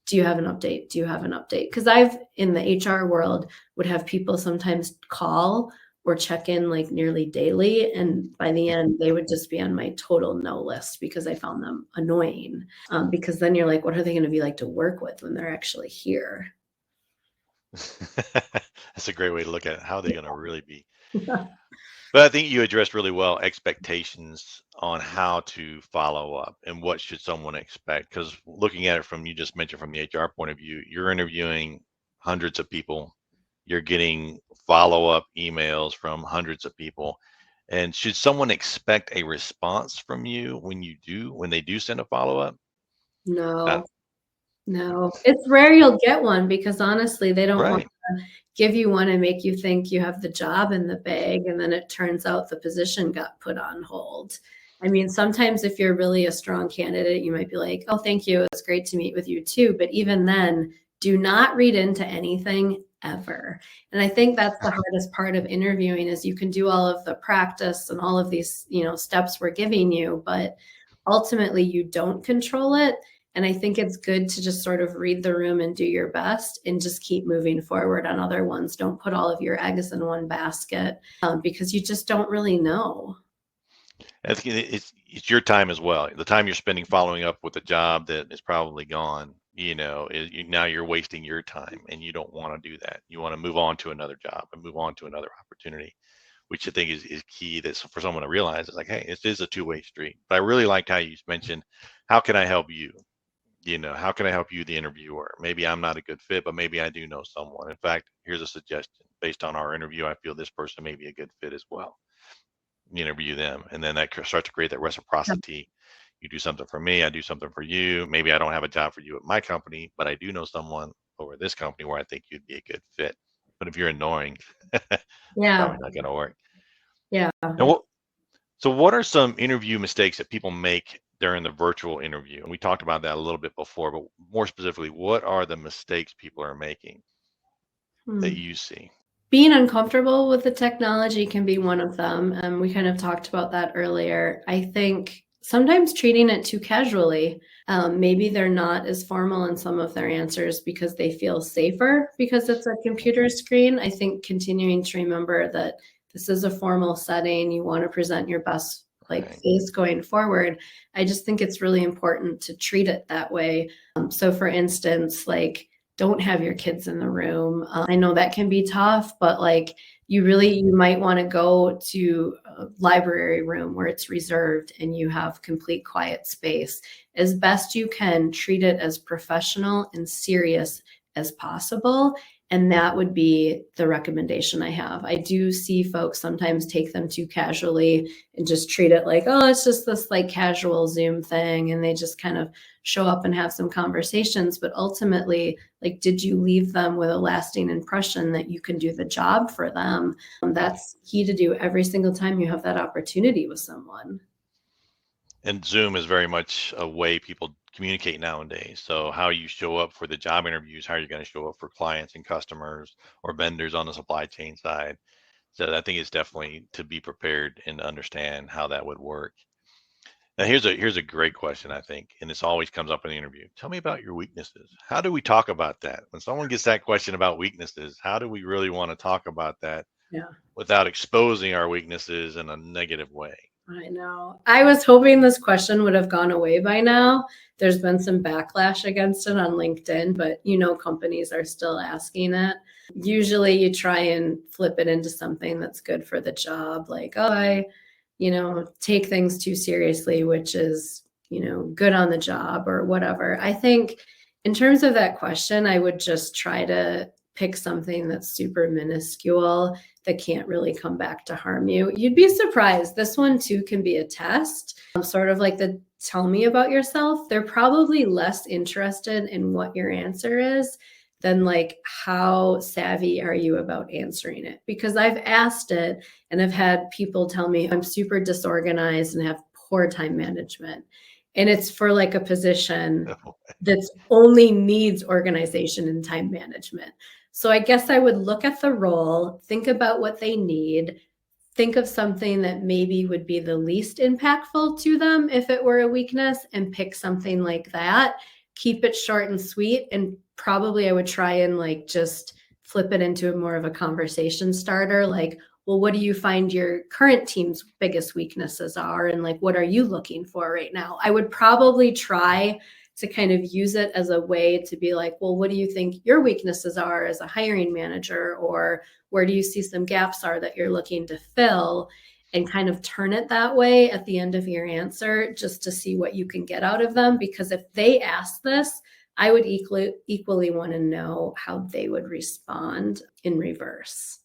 do you have an update? Do you have an update? Because I've, in the HR world, would have people sometimes call or check in like nearly daily. And by the end, they would just be on my total no list because I found them annoying. Because then you're like, what are they going to be like to work with when they're actually here? That's a great way to look at it. How are they going to really be? But I think you addressed really well expectations on how to follow up and what should someone expect. Because looking at it from, you just mentioned from the HR point of view, you're interviewing hundreds of people, you're getting follow-up emails from hundreds of people. And should someone expect a response from you when they do send a follow-up? No, it's rare you'll get one, because honestly, they don't want Right. to give you one and make you think you have the job in the bag, and then it turns out the position got put on hold. I mean, sometimes if you're really a strong candidate, you might be like, oh, thank you, it's great to meet with you too. But even then, do not read into anything ever. And I think that's the hardest part of interviewing, is you can do all of the practice and all of these, steps we're giving you, but ultimately you don't control it. And I think it's good to just sort of read the room and do your best and just keep moving forward on other ones. Don't put all of your eggs in one basket, because you just don't really know. I think it's your time as well. The time you're spending following up with a job that is probably gone, now you're wasting your time, and you don't want to do that. You want to move on to another job and move on to another opportunity, which I think is key. That's for someone to realize. It's like, hey, it is a two-way street. But I really liked how you mentioned, how can I help you? How can I help you, the interviewer? Maybe I'm not a good fit, but maybe I do know someone. In fact, here's a suggestion. Based on our interview, I feel this person may be a good fit as well. Interview them. And then that starts to create that reciprocity. You do something for me, I do something for you. Maybe I don't have a job for you at my company, but I do know someone over this company where I think you'd be a good fit. But if you're annoying, it's Yeah. probably not going to work. Yeah. And what are some interview mistakes that people make during the virtual interview? And we talked about that a little bit before, but more specifically, what are the mistakes people are making that you see? Being uncomfortable with the technology can be one of them. We kind of talked about that earlier. I think sometimes treating it too casually. Maybe they're not as formal in some of their answers because they feel safer because it's a computer screen. I think continuing to remember that this is a formal setting, you want to present your best face going forward. I just think it's really important to treat it that way. So for instance, don't have your kids in the room. I know that can be tough, but you might want to go to a library room where it's reserved and you have complete quiet space. As best you can, treat it as professional and serious as possible. And that would be the recommendation I have. I do see folks sometimes take them too casually and just treat it like, oh, it's just this casual Zoom thing. And they just kind of show up and have some conversations. But ultimately, did you leave them with a lasting impression that you can do the job for them? That's key to do every single time you have that opportunity with someone. And Zoom is very much a way people communicate nowadays. So how you show up for the job interviews, how you're going to show up for clients and customers or vendors on the supply chain side. So I think it's definitely to be prepared and understand how that would work. Now here's a great question, I think, and this always comes up in the interview. Tell me about your weaknesses. How do we talk about that? When someone gets that question about weaknesses, how do we really want to talk about that without exposing our weaknesses in a negative way? I know. I was hoping this question would have gone away by now. There's been some backlash against it on LinkedIn, but companies are still asking it. Usually you try and flip it into something that's good for the job, I take things too seriously, which is, good on the job or whatever. I think in terms of that question, I would just try to pick something that's super minuscule that can't really come back to harm you. You'd be surprised. This one too can be a test, sort of like the tell me about yourself. They're probably less interested in what your answer is than how savvy are you about answering it? Because I've asked it and I've had people tell me I'm super disorganized and have poor time management. And it's for a position that's only needs organization and time management. So I guess I would look at the role, think about what they need, think of something that maybe would be the least impactful to them if it were a weakness, and pick something like that. Keep it short and sweet. And probably I would try and just flip it into more of a conversation starter. Well, what do you find your current team's biggest weaknesses are? And what are you looking for right now? I would probably try to kind of use it as a way to be well, what do you think your weaknesses are as a hiring manager? Or where do you see some gaps are that you're looking to fill? And kind of turn it that way at the end of your answer, just to see what you can get out of them. Because if they ask this, I would equally want to know how they would respond in reverse.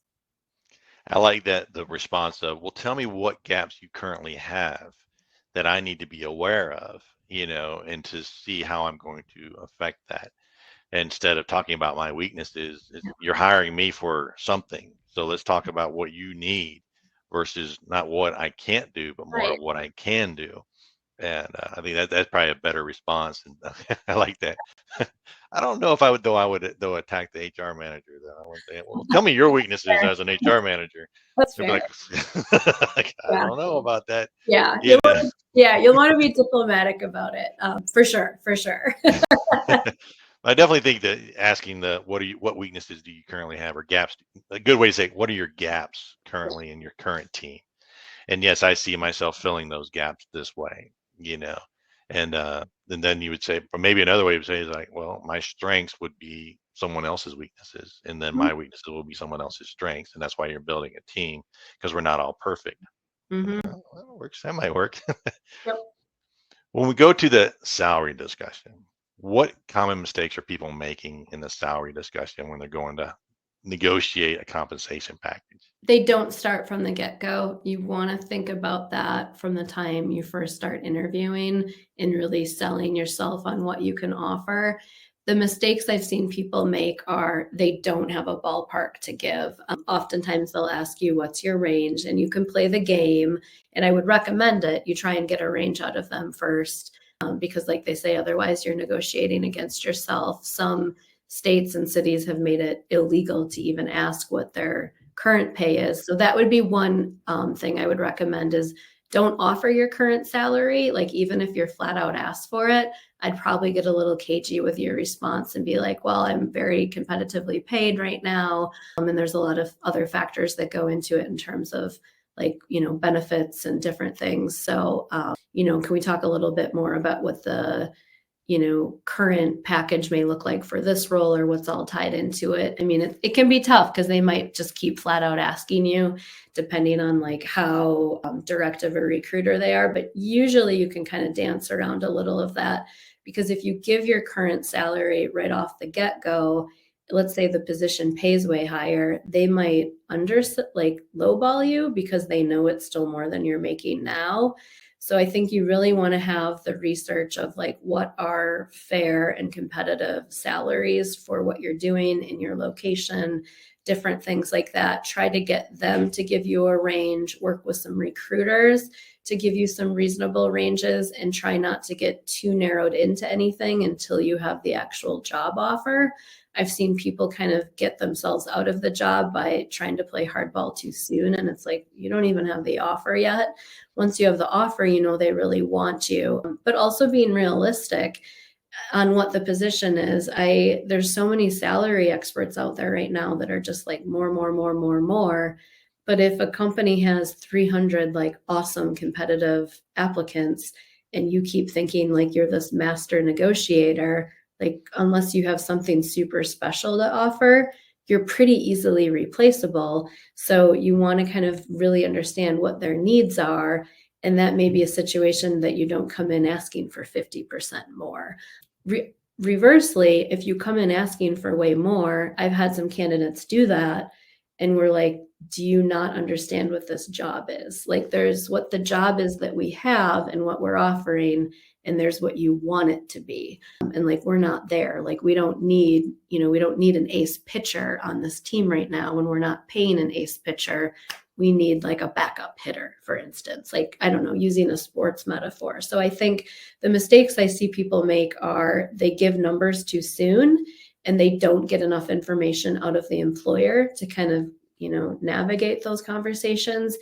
I like that, the response of, well, tell me what gaps you currently have that I need to be aware of, and to see how I'm going to affect that. Instead of talking about my weaknesses, you're hiring me for something. So let's talk about what you need versus not what I can't do, but more of what I can do. And I think that's probably a better response. And I like that. I don't know if I would attack the HR manager though. I wouldn't say, well, tell me your weaknesses as an HR manager. That's They'd fair. I don't know about that. Yeah. You'll want to be diplomatic about it. For sure. I definitely think that asking what weaknesses do you currently have, or gaps, a good way to say, what are your gaps currently in your current team? And yes, I see myself filling those gaps this way, and then you would say, or maybe another way to say is well, my strengths would be someone else's weaknesses, and then my weaknesses will be someone else's strengths. And that's why you're building a team, because we're not all perfect. Mm-hmm. Well, that works. That might work. Yep. When we go to the salary discussion, what common mistakes are people making in the salary discussion when they're going to negotiate a compensation package? They don't start from the get-go. You want to think about that from the time you first start interviewing and really selling yourself on what you can offer. The mistakes I've seen people make are they don't have a ballpark to give. Oftentimes they'll ask you, what's your range? And you can play the game. And I would recommend it. You try and get a range out of them first, because like they say, otherwise you're negotiating against yourself. Some states and cities have made it illegal to even ask what their current pay is. So that would be one thing I would recommend, is don't offer your current salary. Like, even if you're flat out asked for it, I'd probably get a little cagey with your response and be like, well, I'm very competitively paid right now. And there's a lot of other factors that go into it in terms of like, benefits and different things. So, can we talk a little bit more about what the current package may look like for this role, or what's all tied into it? I mean, it can be tough because they might just keep flat out asking you, depending on like how direct of a recruiter they are. But usually you can kind of dance around a little of that, because if you give your current salary right off the get-go, let's say the position pays way higher, they might lowball you because they know it's still more than you're making now. So I think you really want to have the research of like, what are fair and competitive salaries for what you're doing in your location, different things like that. Try to get them to give you a range, work with some recruiters to give you some reasonable ranges, and try not to get too narrowed into anything until you have the actual job offer. I've seen people kind of get themselves out of the job by trying to play hardball too soon. And it's like, you don't even have the offer yet. Once you have the offer, they really want you. But also being realistic on what the position is. There's so many salary experts out there right now that are just like more, more, more, more, more. But if a company has 300 like awesome competitive applicants, and you keep thinking like you're this master negotiator, like, unless you have something super special to offer, you're pretty easily replaceable. So you want to kind of really understand what their needs are. And that may be a situation that you don't come in asking for 50% more. Reversely, if you come in asking for way more, I've had some candidates do that. And we're like, do you not understand what this job is? Like, there's what the job is that we have and what we're offering, and there's what you want it to be. And like, we're not there. Like, we don't need an ace pitcher on this team right now when we're not paying an ace pitcher. We need like a backup hitter, for instance, like, I don't know, using a sports metaphor. So I think the mistakes I see people make are they give numbers too soon, and they don't get enough information out of the employer to kind of, navigate those conversations.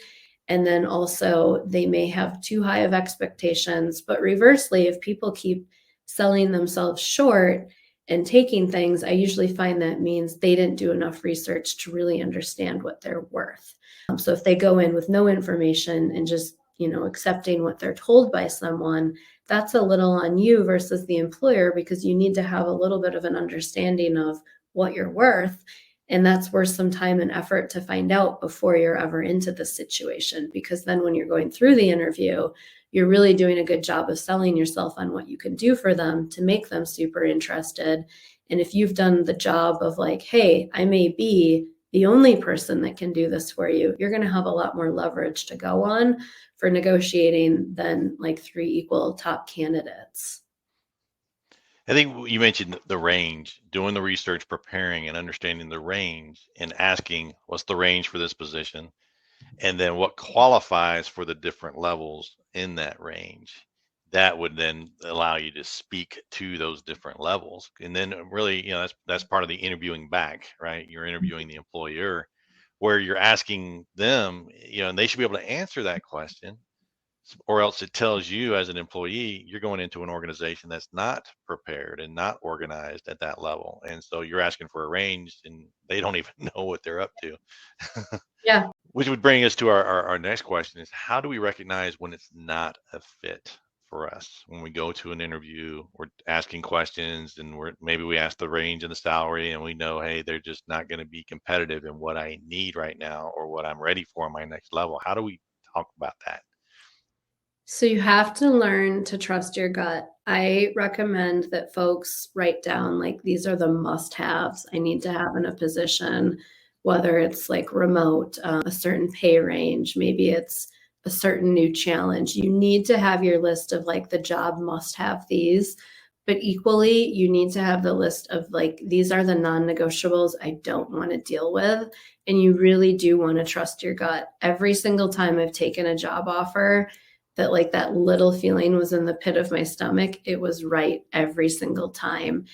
And then also they may have too high of expectations. But reversely, if people keep selling themselves short and taking things, I usually find that means they didn't do enough research to really understand what they're worth. So if they go in with no information and just, accepting what they're told by someone, that's a little on you versus the employer, because you need to have a little bit of an understanding of what you're worth. And that's worth some time and effort to find out before you're ever into the situation, because then when you're going through the interview, you're really doing a good job of selling yourself on what you can do for them to make them super interested. And if you've done the job of like, hey, I may be the only person that can do this for you, you're going to have a lot more leverage to go on for negotiating than like 3 equal top candidates. I think you mentioned the range, doing the research, preparing and understanding the range, and asking what's the range for this position, and then what qualifies for the different levels in that range. That would then allow you to speak to those different levels. And then really, that's part of the interviewing back, right? You're interviewing the employer, where you're asking them, and they should be able to answer that question, or else it tells you as an employee you're going into an organization that's not prepared and not organized at that level. And so you're asking for a range and they don't even know what they're up to. Yeah. Which would bring us to our next question, is how do we recognize when it's not a fit for us? When we go to an interview, we're asking questions and maybe we ask the range and the salary, and we know, hey, they're just not going to be competitive in what I need right now or what I'm ready for in my next level. How do we talk about that? So you have to learn to trust your gut. I recommend that folks write down like, these are the must-haves I need to have in a position, whether it's like remote, a certain pay range, maybe it's a certain new challenge. You need to have your list of like, the job must have these, but equally you need to have the list of like, these are the non-negotiables I don't want to deal with. And you really do want to trust your gut. Every single time I've taken a job offer, that like that little feeling was in the pit of my stomach, it was right every single time.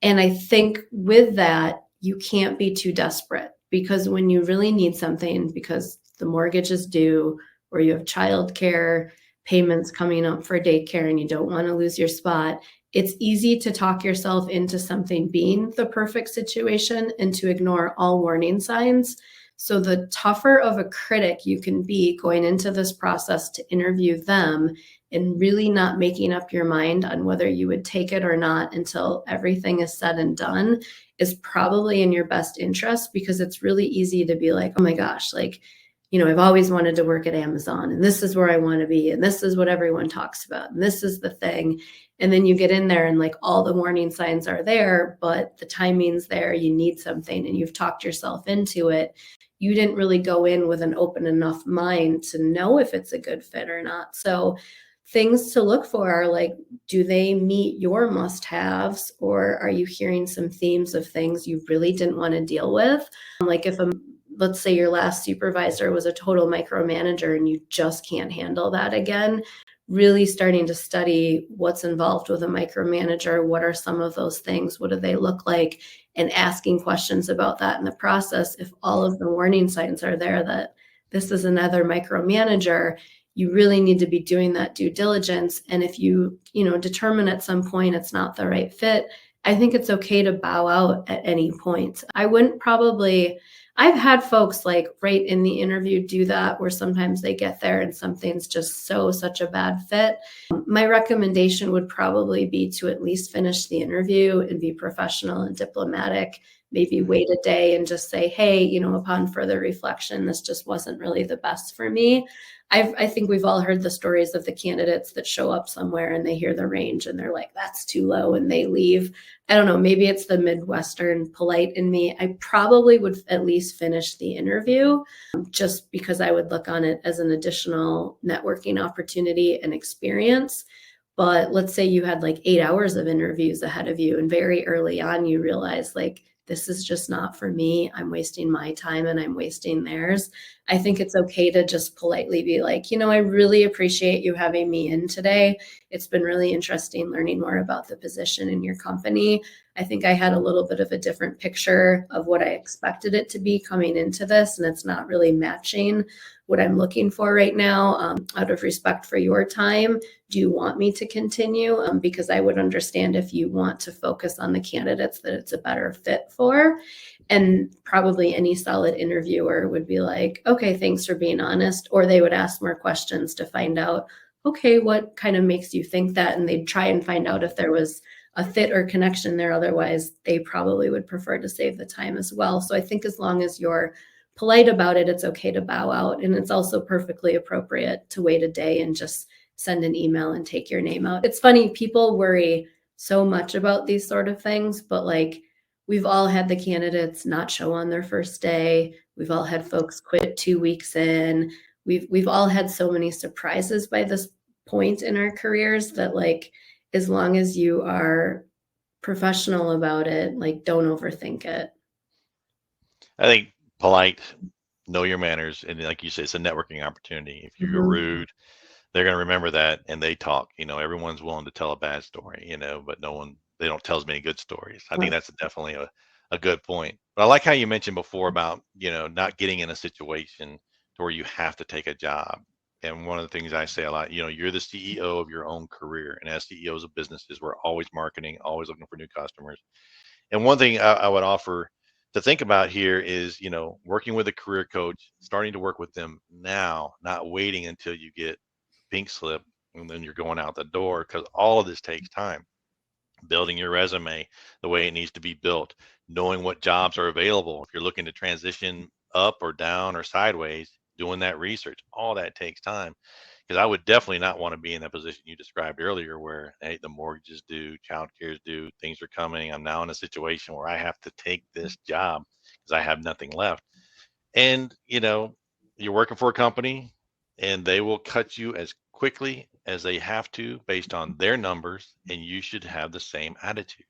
And I think with that, you can't be too desperate, because when you really need something because the mortgage is due, or you have childcare payments coming up for daycare and you don't want to lose your spot, it's easy to talk yourself into something being the perfect situation and to ignore all warning signs. So the tougher of a critic you can be going into this process to interview them and really not making up your mind on whether you would take it or not until everything is said and done is probably in your best interest, because it's really easy to be like, oh my gosh, like, I've always wanted to work at Amazon and this is where I want to be. And this is what everyone talks about. And this is the thing. And then you get in there and like all the warning signs are there, but the timing's there. You need something and you've talked yourself into it. You didn't really go in with an open enough mind to know if it's a good fit or not. So things to look for are like, do they meet your must-haves, or are you hearing some themes of things you really didn't want to deal with? Like if let's say your last supervisor was a total micromanager and you just can't handle that again, really starting to study what's involved with a micromanager. What are some of those things? What do they look like? And asking questions about that in the process. If all of the warning signs are there that this is another micromanager, you really need to be doing that due diligence. And if you determine at some point it's not the right fit, I think it's okay to bow out at any point. I've had folks like right in the interview do that, where sometimes they get there and something's just such a bad fit. My recommendation would probably be to at least finish the interview and be professional and diplomatic. Maybe wait a day and just say, hey, upon further reflection, this just wasn't really the best for me. I think we've all heard the stories of the candidates that show up somewhere and they hear the range and they're like, that's too low, and they leave. I don't know, maybe it's the Midwestern polite in me. I probably would at least finish the interview, just because I would look on it as an additional networking opportunity and experience. But let's say you had like 8 hours of interviews ahead of you and very early on you realize like, this is just not for me. I'm wasting my time and I'm wasting theirs. I think it's okay to just politely be like, I really appreciate you having me in today. It's been really interesting learning more about the position in your company. I think I had a little bit of a different picture of what I expected it to be coming into this, and it's not really matching what I'm looking for right now. Out of respect for your time, do you want me to continue? Because I would understand if you want to focus on the candidates that it's a better fit for. And probably any solid interviewer would be like, okay, thanks for being honest. Or they would ask more questions to find out, okay, what kind of makes you think that? And they'd try and find out if there was a fit or connection there. Otherwise, they probably would prefer to save the time as well. So I think as long as you're polite about it, it's okay to bow out. And it's also perfectly appropriate to wait a day and just send an email and take your name out. It's funny, people worry so much about these sort of things, but like we've all had the candidates not show on their first day. We've all had folks quit 2 weeks in. We've all had so many surprises by this point in our careers that like, as long as you are professional about it, like don't overthink it. I think polite, know your manners, and like you said, it's a networking opportunity. If you're rude, they're going to remember that, and they talk. Everyone's willing to tell a bad story, but they don't tell as many good stories. I think that's definitely a good point. But I like how you mentioned before about, not getting in a situation to where you have to take a job. And one of the things I say a lot, you're the CEO of your own career. And as CEOs of businesses, we're always marketing, always looking for new customers. And one thing I would offer to think about here is, working with a career coach, starting to work with them now, not waiting until you get pink slip and then you're going out the door, because all of this takes time. Building your resume the way it needs to be built, knowing what jobs are available. If you're looking to transition up or down or sideways, doing that research, all that takes time. Because I would definitely not want to be in that position you described earlier where, hey, the mortgage is due, childcare is due, things are coming. I'm now in a situation where I have to take this job because I have nothing left. And, you're working for a company and they will cut you as quickly as they have to based on their numbers. And you should have the same attitude,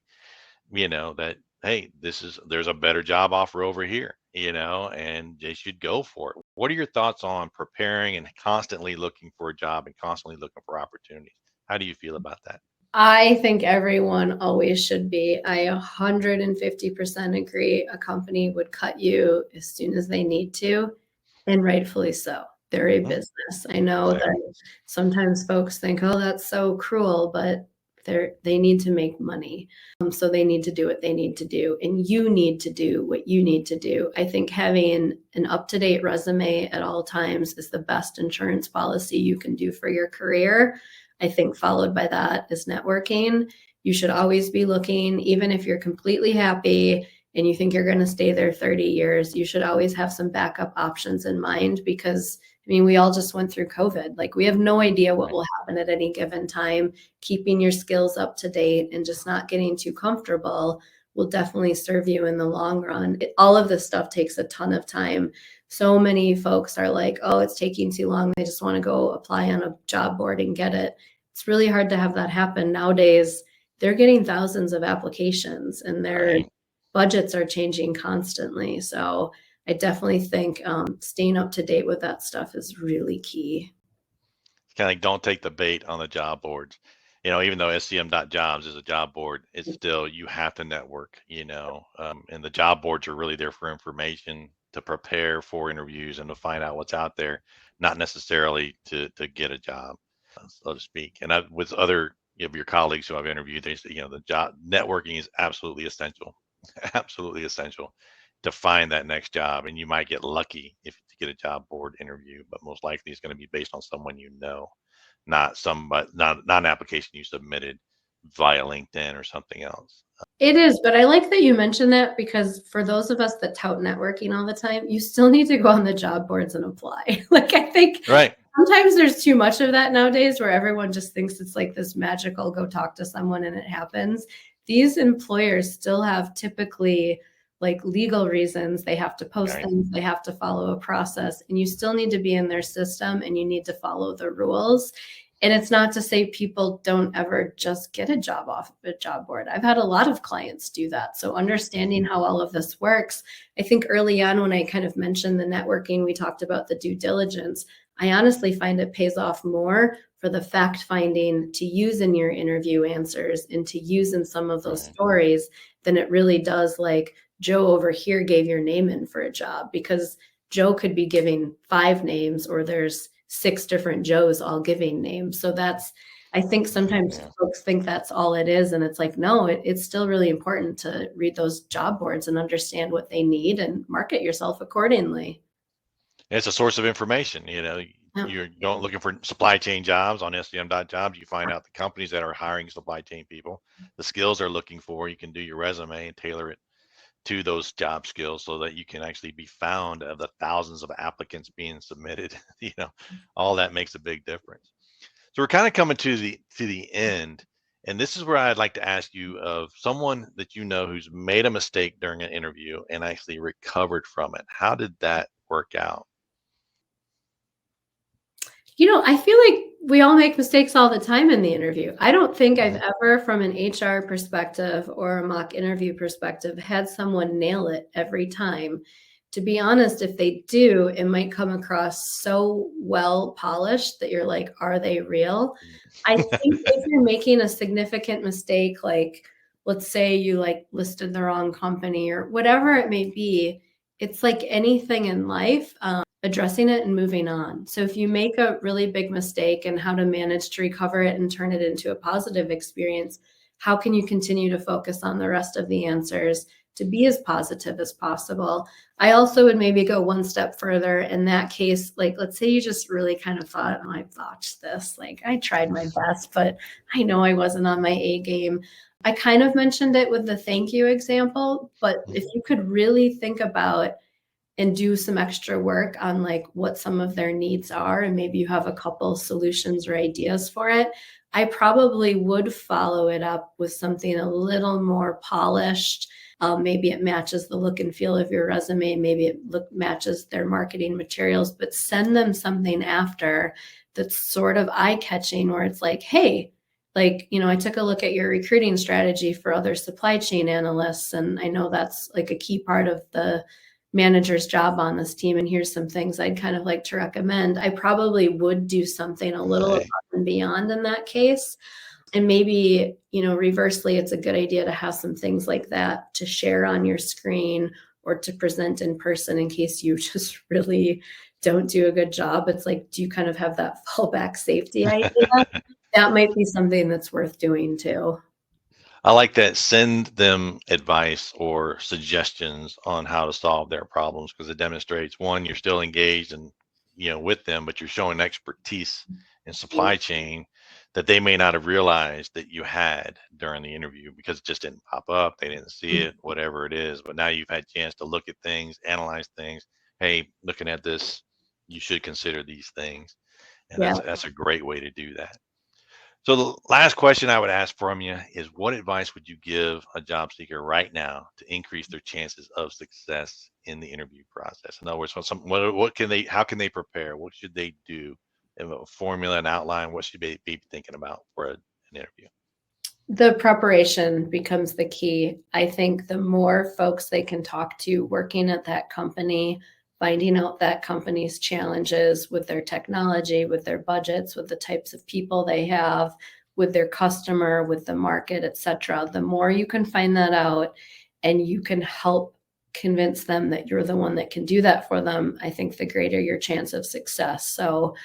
that, hey, there's a better job offer over here, and they should go for it. What are your thoughts on preparing and constantly looking for a job and constantly looking for opportunities? How do you feel about that? I think everyone always should be. I 150% agree. A company would cut you as soon as they need to, and rightfully so. they're a Mhm. business. I know Exactly. that sometimes folks think, oh, that's so cruel, but they need to make money. So they need to do what they need to do. And you need to do what you need to do. I think having an up-to-date resume at all times is the best insurance policy you can do for your career. I think followed by that is networking. You should always be looking, even if you're completely happy and you think you're going to stay there 30 years, you should always have some backup options in mind because I mean, we all just went through COVID. Like, we have no idea what Right. will happen at any given time. Keeping your skills up to date and just not getting too comfortable will definitely serve you in the long run. All of this stuff takes a ton of time. So many folks are like, oh, it's taking too long. They just want to go apply on a job board and get it. It's really hard to have that happen nowadays. They're getting thousands of applications and their Right. budgets are changing constantly. So I definitely think staying up to date with that stuff is really key. It's kind of like don't take the bait on the job boards. Even though SCM.jobs is a job board, it's still you have to network, and the job boards are really there for information to prepare for interviews and to find out what's out there, not necessarily to get a job, so to speak. And with other of your colleagues who I've interviewed, they say, the job networking is absolutely essential, absolutely essential to find that next job. And you might get lucky if you get a job board interview, but most likely it's going to be based on someone not not an application you submitted via LinkedIn or something else. It is, but I like that you mentioned that because for those of us that tout networking all the time, you still need to go on the job boards and apply. Like, I think Right. sometimes there's too much of that nowadays where everyone just thinks it's like this magical go talk to someone and it happens. These employers still have typically like legal reasons. They have to post Right. things, they have to follow a process, and you still need to be in their system and you need to follow the rules. And it's not to say people don't ever just get a job off of a job board. I've had a lot of clients do that. So understanding how all of this works, I think early on when I kind of mentioned the networking, we talked about the due diligence. I honestly find it pays off more for the fact finding to use in your interview answers and to use in some of those Right. stories than it really does like Joe over here gave your name in for a job, because Joe could be giving 5 names or there's 6 different Joes all giving names. So I think sometimes Yeah. folks think that's all it is. And it's like, no, it's still really important to read those job boards and understand what they need and market yourself accordingly. It's a source of information. Yeah. You're going looking for supply chain jobs on SCM.jobs. You find out the companies that are hiring supply chain people, the skills they're looking for. You can do your resume and tailor it to those job skills so that you can actually be found of the thousands of applicants being submitted. All that makes a big difference. So we're kind of coming to the end, and this is where I'd like to ask you of someone that who's made a mistake during an interview and actually recovered from it. How did that work out? I feel like we all make mistakes all the time in the interview. I don't think I've Mhm. ever, from an HR perspective or a mock interview perspective, had someone nail it every time. To be honest, if they do, it might come across so well polished that you're like, are they real? I think if you're making a significant mistake, like let's say you like listed the wrong company or whatever it may be, it's like anything in life. Addressing it and moving on. So if you make a really big mistake and how to manage to recover it and turn it into a positive experience, how can you continue to focus on the rest of the answers to be as positive as possible? I also would maybe go one step further in that case. Like, let's say you just really kind of thought, oh, I botched this. Like, I tried my best, but I know I wasn't on my A game. I kind of mentioned it with the thank you example, but if you could really think about and do some extra work on like what some of their needs are, and maybe you have a couple solutions or ideas for it, I probably would follow it up with something a little more polished. Maybe it matches the look and feel of your resume, maybe it matches their marketing materials, but send them something after that's sort of eye-catching, where it's like, hey, like, I took a look at your recruiting strategy for other supply chain analysts, and I know that's like a key part of the manager's job on this team, and here's some things I'd kind of like to recommend. I probably would do something a little above Right. and beyond in that case. And maybe, reversely, it's a good idea to have some things like that to share on your screen or to present in person in case you just really don't do a good job, it's like, do you kind of have that fallback safety idea? That might be something that's worth doing too. I like that. Send them advice or suggestions on how to solve their problems, because it demonstrates, one, you're still engaged and with them, but you're showing expertise in supply chain that they may not have realized that you had during the interview because it just didn't pop up. They didn't see it, whatever it is. But now you've had a chance to look at things, analyze things. Hey, looking at this, you should consider these things. And Yeah. that's a great way to do that. So the last question I would ask from you is, what advice would you give a job seeker right now to increase their chances of success in the interview process? In other words, how can they prepare? What should they do? In a formula and outline, what should they be thinking about for an interview? The preparation becomes the key. I think the more folks they can talk to working at that company, finding out that company's challenges with their technology, with their budgets, with the types of people they have, with their customer, with the market, et cetera, the more you can find that out and you can help convince them that you're the one that can do that for them, I think the greater your chance of success. So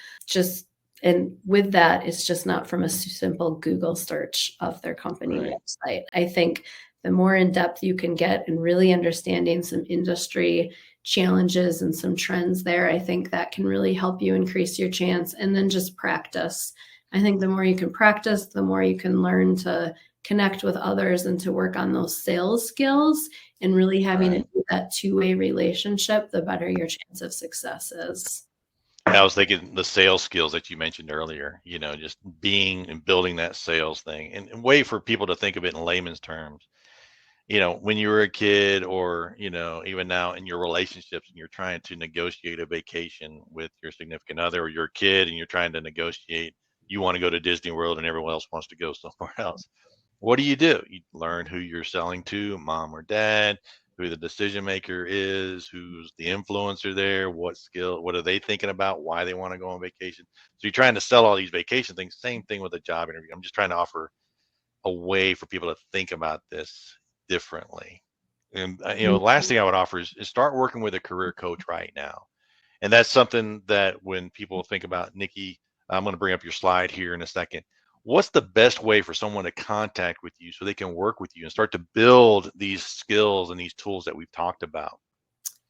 and with that, it's just not from a simple Google search of their company website. I think the more in depth you can get and really understanding some industry challenges and some trends there, I think that can really help you increase your chance. And then just practice. I think the more you can practice, the more you can learn to connect with others and to work on those sales skills and really having that two-way relationship, the better your chance of success is. I was thinking the sales skills that you mentioned earlier, just being and building that sales thing, and a way for people to think of it in layman's terms. When you were a kid, or, even now in your relationships, and you're trying to negotiate a vacation with your significant other, or you're a kid and you're trying to negotiate, you want to go to Disney World and everyone else wants to go somewhere else. What do? You learn who you're selling to, mom or dad, who the decision maker is, who's the influencer there, what are they thinking about, why they want to go on vacation. So you're trying to sell all these vacation things. Same thing with a job interview. I'm just trying to offer a way for people to think about this differently. And the last thing I would offer is start working with a career coach right now. And that's something that when people think about, Nikki, I'm going to bring up your slide here in a second. What's the best way for someone to contact with you so they can work with you and start to build these skills and these tools that we've talked about?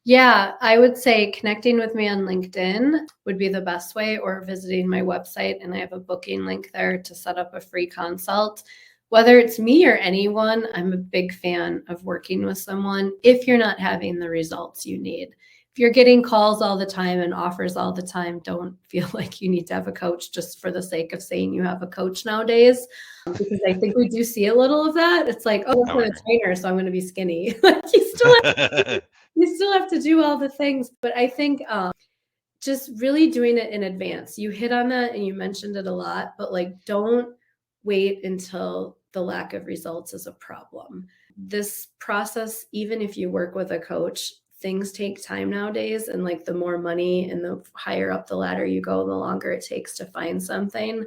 Yeah, I would say connecting with me on LinkedIn would be the best way, or visiting my website, and I have a booking link there to set up a free consult. Whether it's me or anyone, I'm a big fan of working with someone if you're not having the results you need. If you're getting calls all the time and offers all the time, don't feel like you need to have a coach just for the sake of saying you have a coach nowadays. Because I think we do see a little of that. It's like, oh, I'm a trainer, so I'm going to be skinny. Like you still have to do all the things. But I think just really doing it in advance. You hit on that and you mentioned it a lot, but like, don't wait until the lack of results is a problem. This process, even if you work with a coach, things take time nowadays. And like the more money and the higher up the ladder you go, the longer it takes to find something.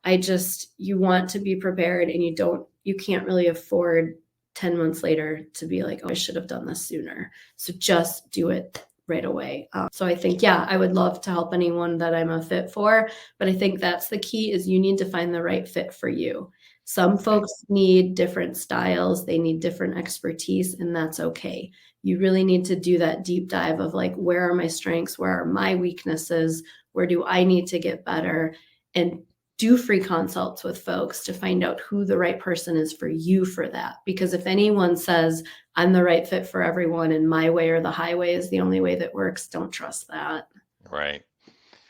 You want to be prepared, and you can't really afford 10 months later to be like, oh, I should have done this sooner. So just do it right away. So I think, yeah, I would love to help anyone that I'm a fit for, but I think that's the key, is you need to find the right fit for you. Some folks need different styles, they need different expertise, and that's okay. You really need to do that deep dive of like, where are my strengths? Where are my weaknesses? Where do I need to get better? And do free consults with folks to find out who the right person is for you for that. Because if anyone says, I'm the right fit for everyone and my way or the highway is the only way that works, don't trust that. Right.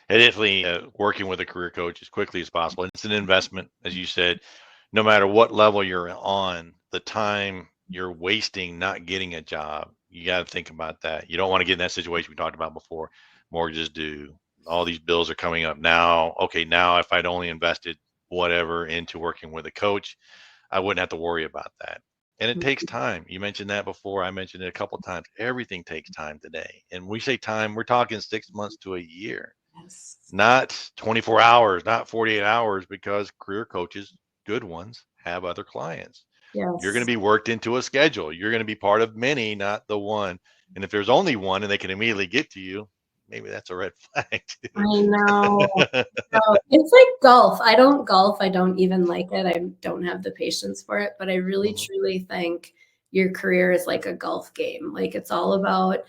And definitely working with a career coach as quickly as possible. It's an investment, as you said. No matter what level you're on, the time you're wasting not getting a job, you got to think about that. You don't want to get in that situation we talked about before. Mortgages due, all these bills are coming up now. Okay, now if I'd only invested whatever into working with a coach, I wouldn't have to worry about that. And it takes time. You mentioned that before. I mentioned it a couple of times. Everything takes time today. And we say time, we're talking 6 months to a year. Yes. Not 24 hours, not 48 hours, because career coaches, good ones, have other clients. Yes. You're going to be worked into a schedule. You're going to be part of many, not the one. And if there's only one and they can immediately get to you, maybe that's a red flag I too. know. No, it's like golf. I don't golf. I don't even like it. I don't have the patience for it. But I really, Mhm. truly think your career is like a golf game. Like it's all about,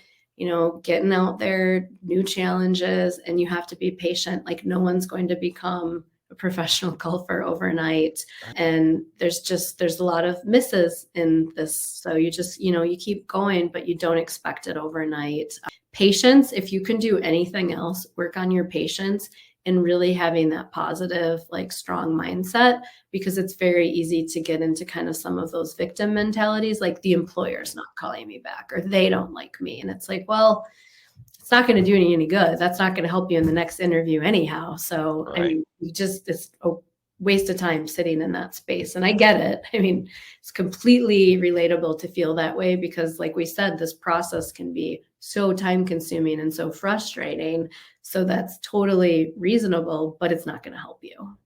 getting out there, new challenges, and you have to be patient. Like no one's going to become a professional golfer overnight. And there's a lot of misses in this. So you just, you keep going, but you don't expect it overnight. Patience, if you can do anything else, work on your patience and really having that positive, like strong mindset, because it's very easy to get into kind of some of those victim mentalities, like the employer's not calling me back or they don't like me. And it's like, well, it's not going to do any good. That's not going to help you in the next interview anyhow. So, I Right. mean, it's a waste of time sitting in that space. And I get it. I mean, it's completely relatable to feel that way because, like we said, this process can be so time consuming and so frustrating. So, that's totally reasonable, but it's not going to help you.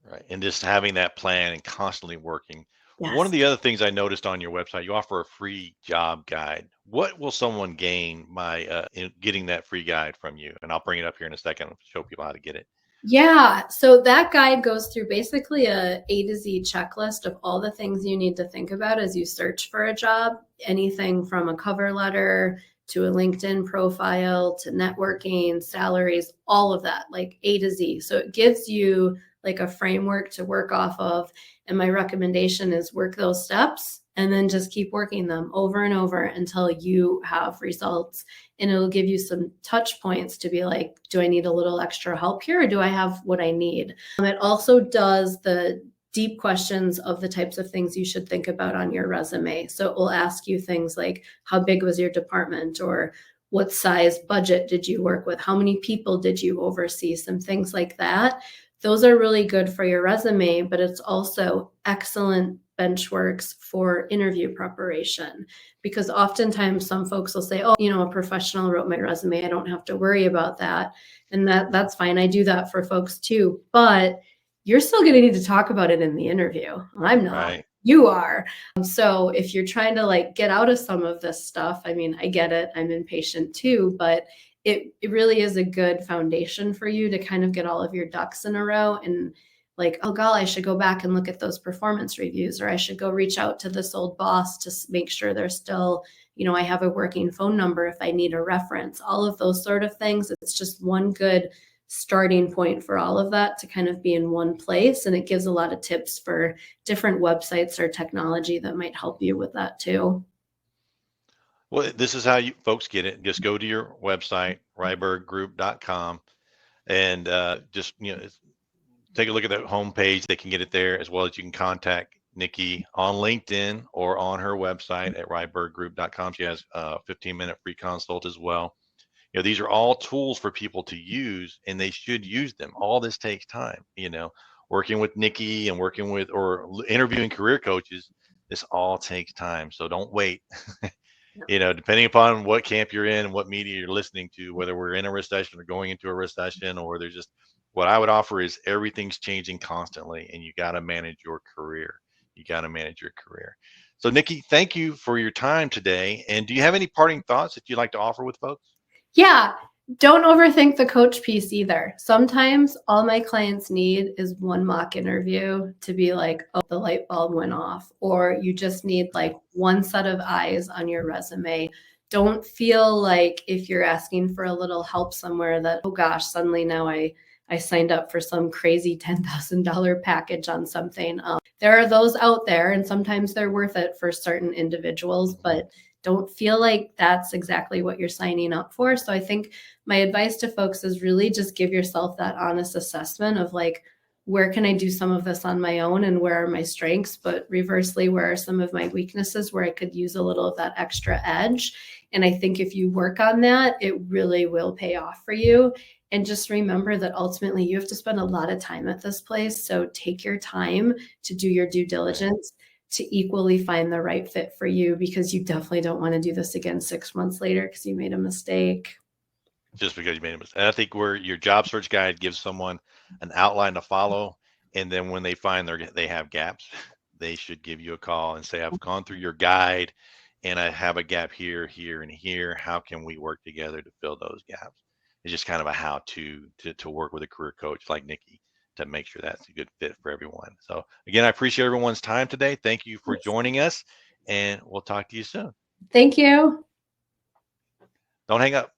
Right. And just having that plan and constantly working. One of Yes. the other things I noticed on your website, you offer a free job guide. What will someone gain by getting that free guide from you? And I'll bring it up here in a second and show people how to get it. Yeah, so that guide goes through basically A to Z checklist of all the things you need to think about as you search for a job, anything from a cover letter to a LinkedIn profile to networking, salaries, all of that, like A to Z. So it gives you like a framework to work off of. And my recommendation is work those steps and then just keep working them over and over until you have results, and it'll give you some touch points to be like, do I need a little extra help here or do I have what I need? It also does the deep questions of the types of things you should think about on your resume. So it will ask you things like, how big was your department, or what size budget did you work with? How many people did you oversee? Some things like that. Those are really good for your resume, but it's also excellent benchmarks for interview preparation, because oftentimes some folks will say, oh, a professional wrote my resume, I don't have to worry about that. And that's fine. I do that for folks too, but you're still going to need to talk about it in the interview. I'm not. Right. You are. So if you're trying to like get out of some of this stuff, I mean, I get it. I'm impatient too, but it really is a good foundation for you to kind of get all of your ducks in a row and like, oh, God, I should go back and look at those performance reviews, or I should go reach out to this old boss to make sure they're still, I have a working phone number if I need a reference, all of those sort of things. It's just one good starting point for all of that to kind of be in one place. And it gives a lot of tips for different websites or technology that might help you with that too. Well, this is how you folks get it. Just go to your website, ryberggroup.com, and just take a look at that homepage. They can get it there, as well as you can contact Nikki on LinkedIn or on her website at ryberggroup.com. She has a 15-minute free consult as well. These are all tools for people to use, and they should use them. All this takes time. Working with Nikki and working with or interviewing career coaches, this all takes time. So don't wait. Depending upon what camp you're in and what media you're listening to, whether we're in a recession or going into a recession, or there's just what I would offer is everything's changing constantly, and you got to manage your career. You got to manage your career. So, Nikki, thank you for your time today. And do you have any parting thoughts that you'd like to offer with folks? Yeah, don't overthink the coach piece either. Sometimes all my clients need is one mock interview to be like, oh, the light bulb went off, or you just need like one set of eyes on your resume. Don't feel like if you're asking for a little help somewhere that, oh gosh, suddenly now I signed up for some crazy $10,000 package on something. There are those out there, and sometimes they're worth it for certain individuals, but don't feel like that's exactly what you're signing up for. So I think my advice to folks is really just give yourself that honest assessment of like, where can I do some of this on my own and where are my strengths? But reversely, where are some of my weaknesses where I could use a little of that extra edge? And I think if you work on that, it really will pay off for you. And just remember that ultimately you have to spend a lot of time at this place. So take your time to do your due diligence to equally find the right fit for you, because you definitely don't want to do this again 6 months later because you made a mistake. Just because you made a mistake. And I think where your job search guide gives someone an outline to follow, and then when they find they have gaps, they should give you a call and say, I've gone through your guide and I have a gap here, here, and here. How can we work together to fill those gaps? It's just kind of a how to work with a career coach like Nikki to make sure that's a good fit for everyone. So again, I appreciate everyone's time today. Thank you for joining us, and we'll talk to you soon. Thank you. Don't hang up.